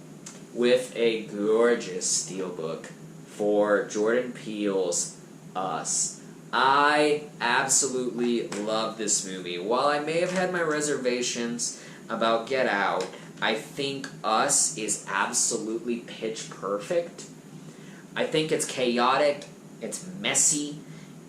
with a gorgeous steelbook for Jordan Peele's Us. I absolutely love this movie. While I may have had my reservations about Get Out, I think Us is absolutely pitch perfect. I think it's chaotic, it's messy,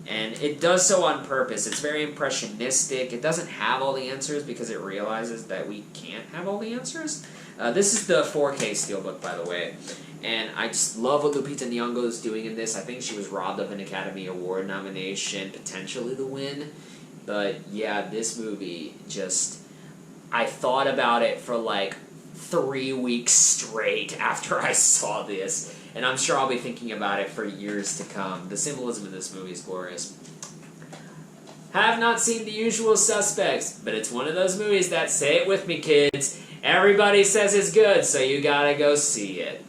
and it does so on purpose. It's very impressionistic. It doesn't have all the answers because it realizes that we can't have all the answers. This is the 4K steelbook, by the way. And I just love what Lupita Nyong'o is doing in this. I think she was robbed of an Academy Award nomination, potentially the win. But yeah, this movie I thought about it for like 3 weeks straight after I saw this. And I'm sure I'll be thinking about it for years to come. The symbolism in this movie is glorious. Have not seen The Usual Suspects, but it's one of those movies that, say it with me, kids, everybody says it's good, so you gotta go see it.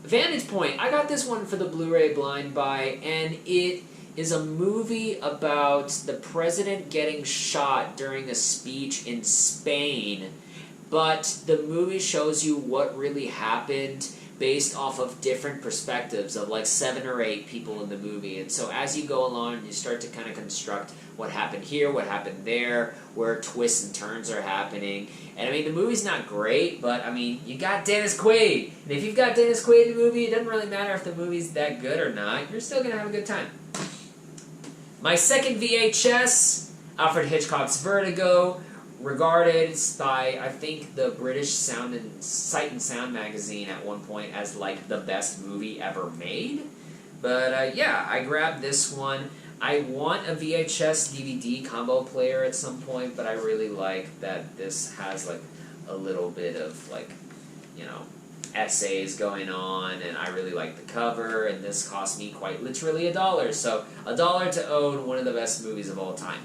Vantage Point. I got this one for the Blu-ray blind buy, and it is a movie about the president getting shot during a speech in Spain, but the movie shows you what really happened based off of different perspectives of like 7 or 8 people in the movie. And so as you go along, you start to kind of construct what happened here, what happened there, where twists and turns are happening. And I mean, the movie's not great, but I mean, you got Dennis Quaid. And if you've got Dennis Quaid in the movie, it doesn't really matter if the movie's that good or not. You're still going to have a good time. My second VHS, Alfred Hitchcock's Vertigo, regarded by, I think, the British Sight and Sound magazine at one point as, like, the best movie ever made. But, yeah, I grabbed this one. I want a VHS DVD combo player at some point, but I really like that this has, like, a little bit of, like, you know, essays going on, and I really like the cover, and this cost me quite literally $1. So, $1 to own one of the best movies of all time.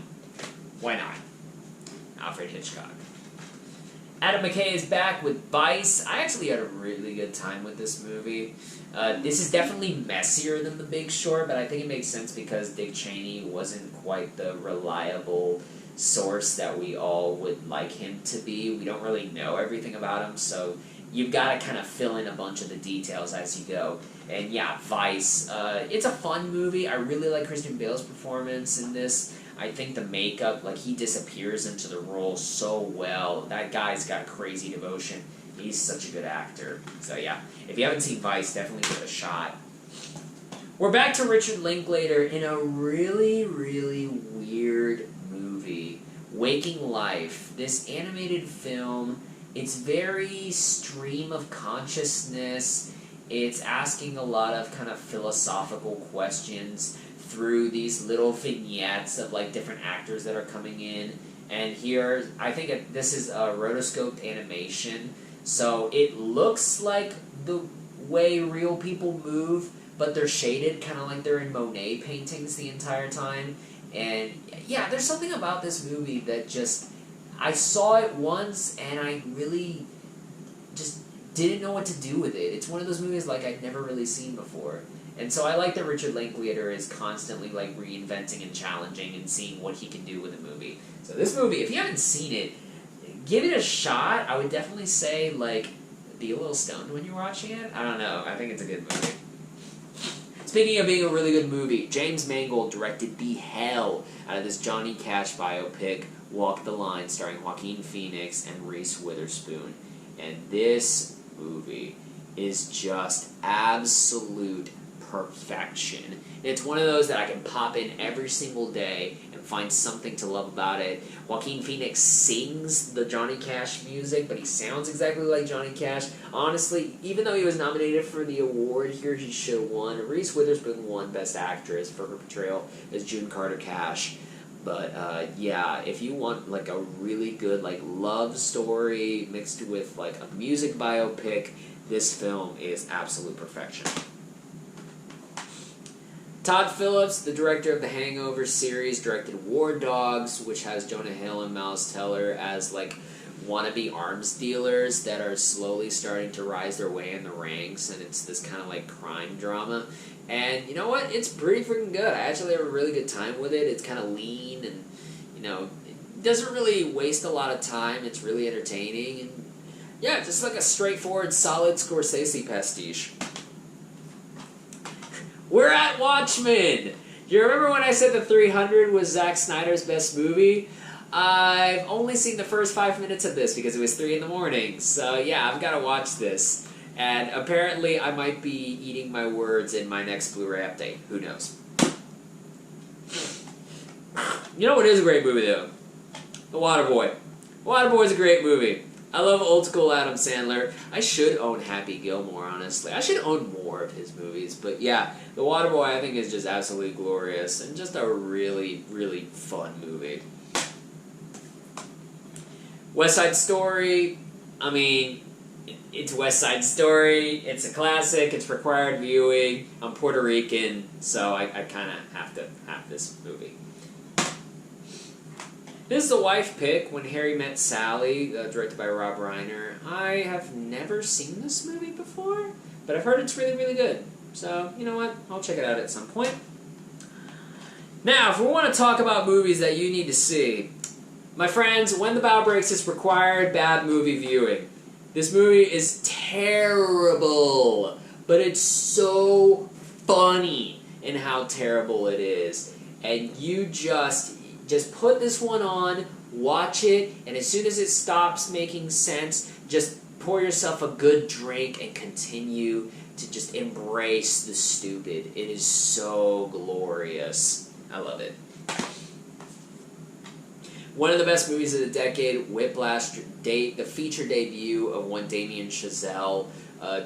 Why not? Alfred Hitchcock. Adam McKay is back with Vice. I actually had a really good time with this movie. This is definitely messier than The Big Short, but I think it makes sense because Dick Cheney wasn't quite the reliable source that we all would like him to be. We don't really know everything about him, so you've got to kind of fill in a bunch of the details as you go. And yeah, Vice. It's a fun movie. I really like Christian Bale's performance in this. I think the makeup, like, he disappears into the role so well. That guy's got crazy devotion. He's such a good actor. So yeah, if you haven't seen Vice, definitely give it a shot. We're back to Richard Linklater in a really, really weird movie, Waking Life. This animated film, it's very stream of consciousness. It's asking a lot of kind of philosophical questions through these little vignettes of like different actors that are coming in. And here, I think this is a rotoscoped animation, so it looks like the way real people move, but they're shaded kind of like they're in Monet paintings the entire time. And yeah, there's something about this movie that just, I saw it once and I really just didn't know what to do with it. It's one of those movies like I'd never really seen before. And so I like that Richard Linklater is constantly like reinventing and challenging and seeing what he can do with a movie. So this movie, if you haven't seen it, give it a shot. I would definitely say, like, be a little stoned when you're watching it. I don't know. I think it's a good movie. Speaking of being a really good movie, James Mangold directed the hell out of this Johnny Cash biopic, Walk the Line, starring Joaquin Phoenix and Reese Witherspoon. And this movie is just absolute perfection. It's one of those that I can pop in every single day and find something to love about it. Joaquin Phoenix sings the Johnny Cash music, but he sounds exactly like Johnny Cash. Honestly, even though he was nominated for the award here, he should have won. Reese Witherspoon won Best Actress for her portrayal as June Carter Cash. But yeah, if you want like a really good like love story mixed with like a music biopic, this film is absolute perfection. Todd Phillips, the director of the Hangover series, directed War Dogs, which has Jonah Hill and Miles Teller as like wannabe arms dealers that are slowly starting to rise their way in the ranks, and it's this kind of like crime drama. And you know what? It's pretty freaking good. I actually have a really good time with it. It's kind of lean and, you know, it doesn't really waste a lot of time. It's really entertaining. And yeah, just like a straightforward, solid Scorsese pastiche. We're at Watchmen! You remember when I said The 300 was Zack Snyder's best movie? I've only seen the first 5 minutes of this because it was 3 in the morning. So yeah, I've got to watch this. And apparently I might be eating my words in my next Blu-ray update. Who knows? You know what is a great movie though? The Waterboy. Waterboy's a great movie. I love old school Adam Sandler. I should own Happy Gilmore, honestly. I should own more of his movies. But yeah, The Waterboy I think is just absolutely glorious and just a really, really fun movie. West Side Story, I mean, it's West Side Story. It's a classic. It's required viewing. I'm Puerto Rican, so I kind of have to have this movie. This is a wife pick, When Harry Met Sally, directed by Rob Reiner. I have never seen this movie before, but I've heard it's really, really good. So, you know what? I'll check it out at some point. Now, if we want to talk about movies that you need to see, my friends, When the Bow Breaks is required bad movie viewing. This movie is terrible, but it's so funny in how terrible it is. And you just put this one on, watch it, and as soon as it stops making sense, just pour yourself a good drink and continue to just embrace the stupid. It is so glorious. I love it. One of the best movies of the decade, Whiplash, the feature debut of one Damien Chazelle.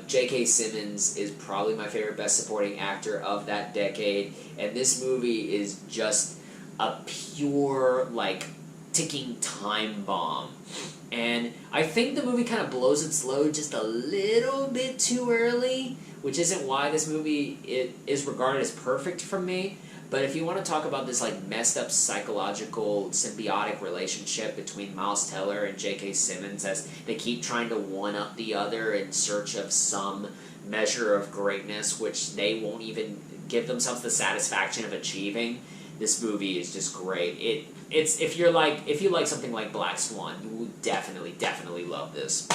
J.K. Simmons is probably my favorite best supporting actor of that decade, and this movie is just a pure, like, ticking time bomb. And I think the movie kind of blows its load just a little bit too early, which isn't why this movie is regarded as perfect from me. But if you want to talk about this like messed up psychological symbiotic relationship between Miles Teller and J.K. Simmons as they keep trying to one-up the other in search of some measure of greatness which they won't even give themselves the satisfaction of achieving, this movie is just great. It's if you like something like Black Swan, you will definitely love this.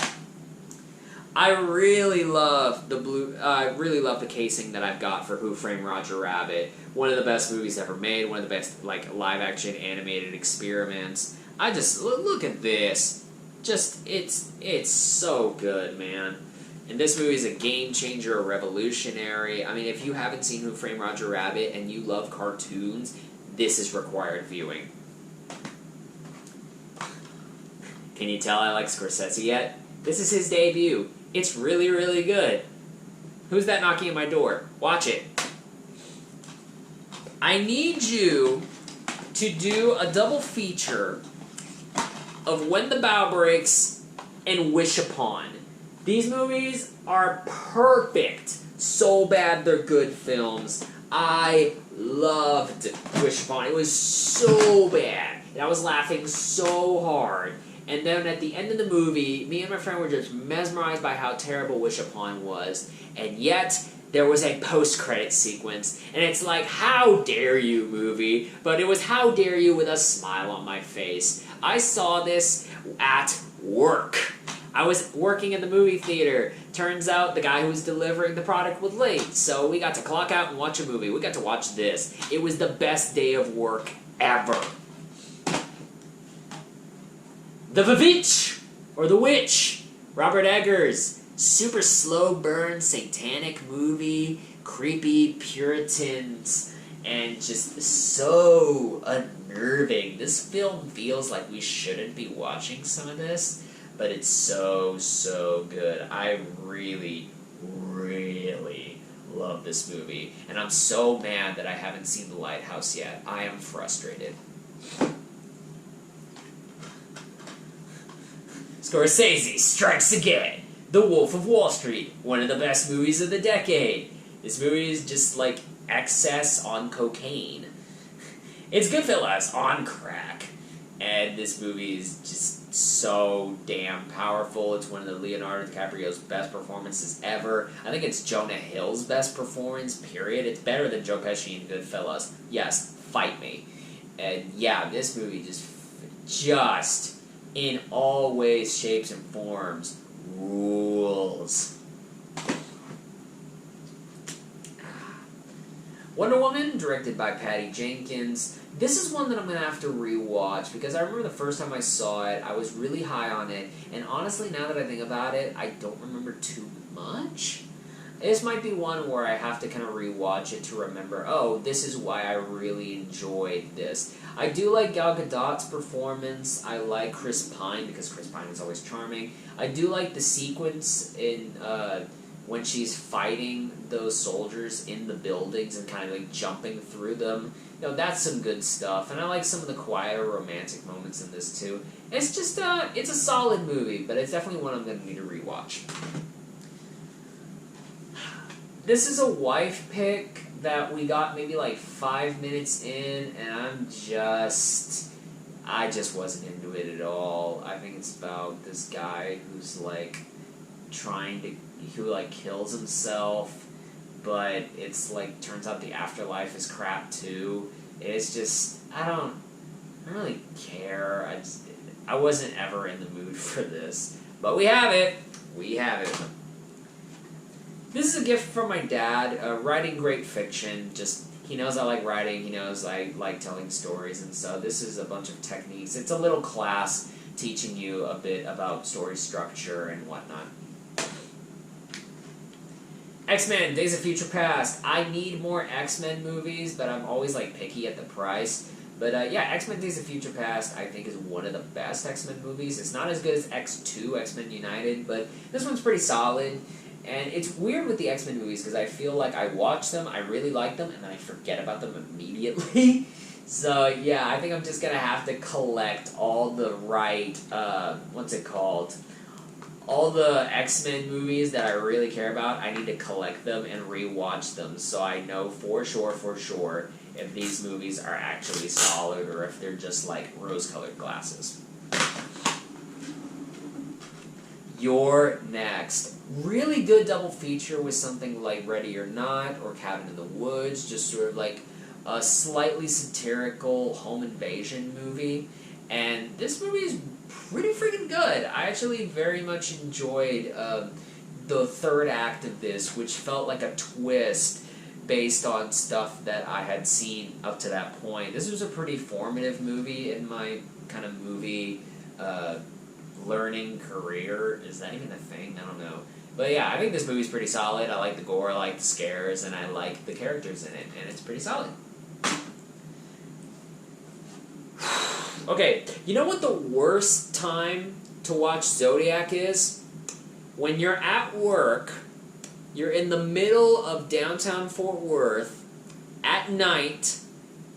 I really love the casing that I've got for Who Framed Roger Rabbit. One of the best movies ever made. One of the best like live action animated experiments. I just look at this. Just it's so good, man. And this movie is a game changer, a revolutionary. I mean, if you haven't seen Who Framed Roger Rabbit and you love cartoons, this is required viewing. Can you tell I like Scorsese yet? This is his debut. It's really good. Who's that knocking at my door? Watch it. I need you to do a double feature of When the Bow Breaks and Wish Upon. These movies are perfect. So bad they're good films. I loved Wish Upon. It was so bad. And I was laughing so hard. And then at the end of the movie, me and my friend were just mesmerized by how terrible Wish Upon was. And yet, there was a post-credit sequence. And it's like, how dare you, movie? But it was how dare you with a smile on my face. I saw this at work. I was working in the movie theater. Turns out the guy who was delivering the product was late. So we got to clock out and watch a movie. We got to watch this. It was the best day of work ever. The Vavitch, or The Witch, Robert Eggers, super slow burn, satanic movie, creepy Puritans, and just so unnerving. This film feels like we shouldn't be watching some of this, but it's so good. I really love this movie, and I'm so mad that I haven't seen The Lighthouse yet. I am frustrated. Scorsese strikes again. The Wolf of Wall Street, one of the best movies of the decade. This movie is just like excess on cocaine. It's Goodfellas on crack. And this movie is just so damn powerful. It's one of the Leonardo DiCaprio's best performances ever. I think it's Jonah Hill's best performance, period. It's better than Joe Pesci in Goodfellas. Yes, fight me. And yeah, this movie just in all ways, shapes, and forms, rules. Wonder Woman, directed by Patty Jenkins. This is one that I'm going to have to rewatch, because I remember the first time I saw it, I was really high on it, and honestly, now that I think about it, I don't remember too much. This might be one where I have to kind of rewatch it to remember, oh, this is why I really enjoyed this. I do like Gal Gadot's performance. I like Chris Pine, because Chris Pine is always charming. I do like the sequence in when she's fighting those soldiers in the buildings and kind of like jumping through them. You know, that's some good stuff. And I like some of the quieter romantic moments in this too. It's just, it's a solid movie, but it's definitely one I'm going to need to rewatch. This is a wife pick that we got maybe like 5 minutes in, and I just wasn't into it at all. I think it's about this guy who's like who like kills himself, but it's like, turns out the afterlife is crap too. It's just, I don't really care. I wasn't ever in the mood for this. But we have it. we have it. This is a gift from my dad. Writing great fiction. Just he knows I like writing. He knows I like telling stories, and so this is a bunch of techniques. It's a little class teaching you a bit about story structure and whatnot. X-Men, Days of Future Past. I need more X-Men movies, but I'm always like picky at the price. But yeah, X-Men Days of Future Past I think is one of the best X-Men movies. It's not as good as X2, X-Men United, but this one's pretty solid. And it's weird with the X-Men movies because I feel like I watch them, I really like them, and then I forget about them immediately. So yeah, I think I'm just going to have to collect all the all the X-Men movies that I really care about. I need to collect them and rewatch them so I know for sure, if these movies are actually solid or if they're just like rose-colored glasses. You're next. Really good double feature with something like Ready or Not or Cabin in the Woods, just sort of like a slightly satirical home invasion movie. And this movie is pretty freaking good. I actually very much enjoyed the third act of this, which felt like a twist based on stuff that I had seen up to that point. This was a pretty formative movie in my kind of movie learning career. Is that even a thing? I don't know. But yeah, I think this movie's pretty solid. I like the gore, I like the scares, and I like the characters in it, and it's pretty solid. Okay, you know what the worst time to watch Zodiac is? When you're at work, you're in the middle of downtown Fort Worth, at night,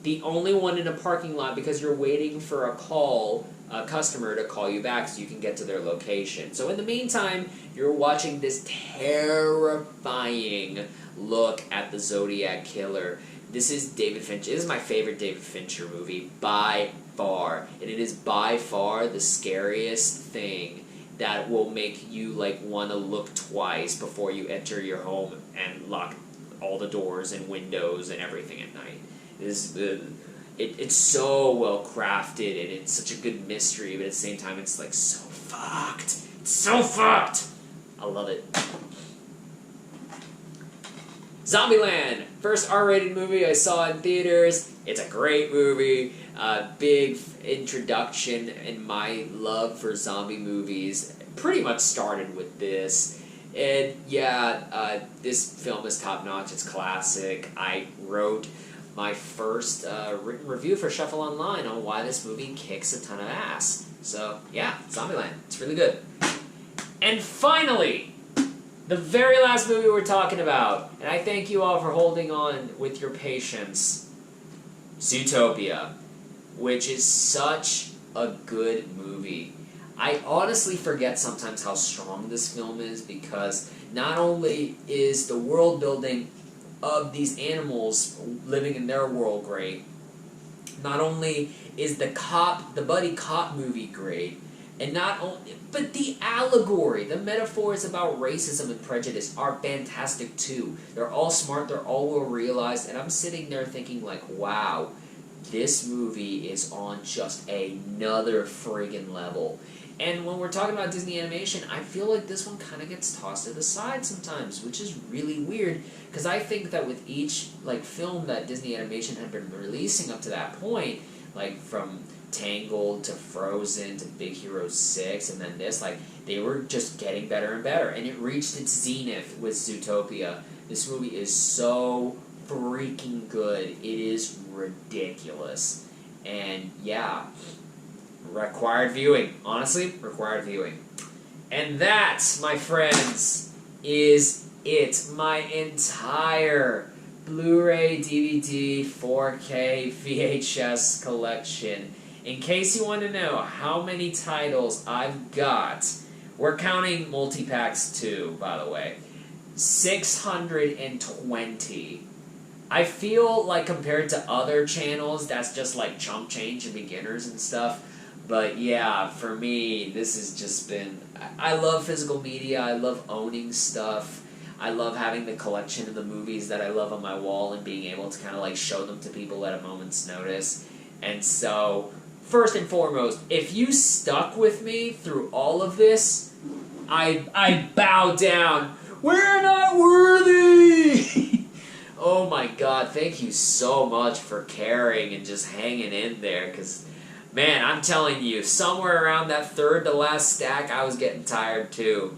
the only one in a parking lot because you're waiting for a customer to call you back so you can get to their location. So in the meantime, you're watching this terrifying look at the Zodiac Killer. This is David Fincher. This is my favorite David Fincher movie by far. And it is by far the scariest thing that will make you like want to look twice before you enter your home and lock all the doors and windows and everything at night. It's so well crafted and it's such a good mystery, but at the same time it's like so fucked. It's so fucked! I love it. Zombieland, first R-rated movie I saw in theaters. It's a great movie. Big introduction in my love for zombie movies. Pretty much started with this. And yeah, this film is top notch. It's classic. I wrote my first written review for Shuffle Online on why this movie kicks a ton of ass. So yeah, Zombieland. It's really good. And finally, the very last movie we're talking about, and I thank you all for holding on with your patience, Zootopia, which is such a good movie. I honestly forget sometimes how strong this film is because not only is the world building of these animals living in their world great, not only is the buddy cop movie great, and not only, but the allegory, the metaphors about racism and prejudice are fantastic too. They're all smart, they're all well realized, and I'm sitting there thinking like, wow, this movie is on just another friggin' level. And when we're talking about Disney animation, I feel like this one kind of gets tossed to the side sometimes, which is really weird, because I think that with each like film that Disney animation had been releasing up to that point, like from Tangled to Frozen to Big Hero 6 and then this, like they were just getting better and better, and it reached its zenith with Zootopia. This movie is so freaking good. It is ridiculous. And yeah, required viewing. Honestly, required viewing. And that, my friends, is it. My entire Blu-ray, DVD, 4K, VHS collection. In case you want to know how many titles I've got, we're counting multi-packs too, by the way. 620. I feel like compared to other channels, that's just like chump change and beginners and stuff. But yeah, for me, this has just been... I love physical media. I love owning stuff. I love having the collection of the movies that I love on my wall and being able to kind of like show them to people at a moment's notice. And so, first and foremost, if you stuck with me through all of this, I bow down. We're not worthy! Oh my god, thank you so much for caring and just hanging in there, because, man, I'm telling you, somewhere around that third to last stack, I was getting tired too.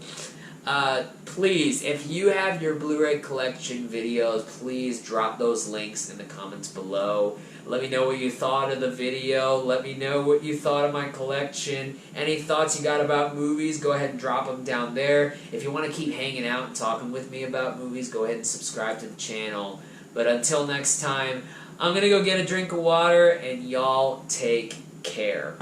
Please, if you have your Blu-ray collection videos, please drop those links in the comments below. Let me know what you thought of the video. Let me know what you thought of my collection. Any thoughts you got about movies, go ahead and drop them down there. If you want to keep hanging out and talking with me about movies, go ahead and subscribe to the channel. But until next time, I'm going to go get a drink of water, and y'all take care.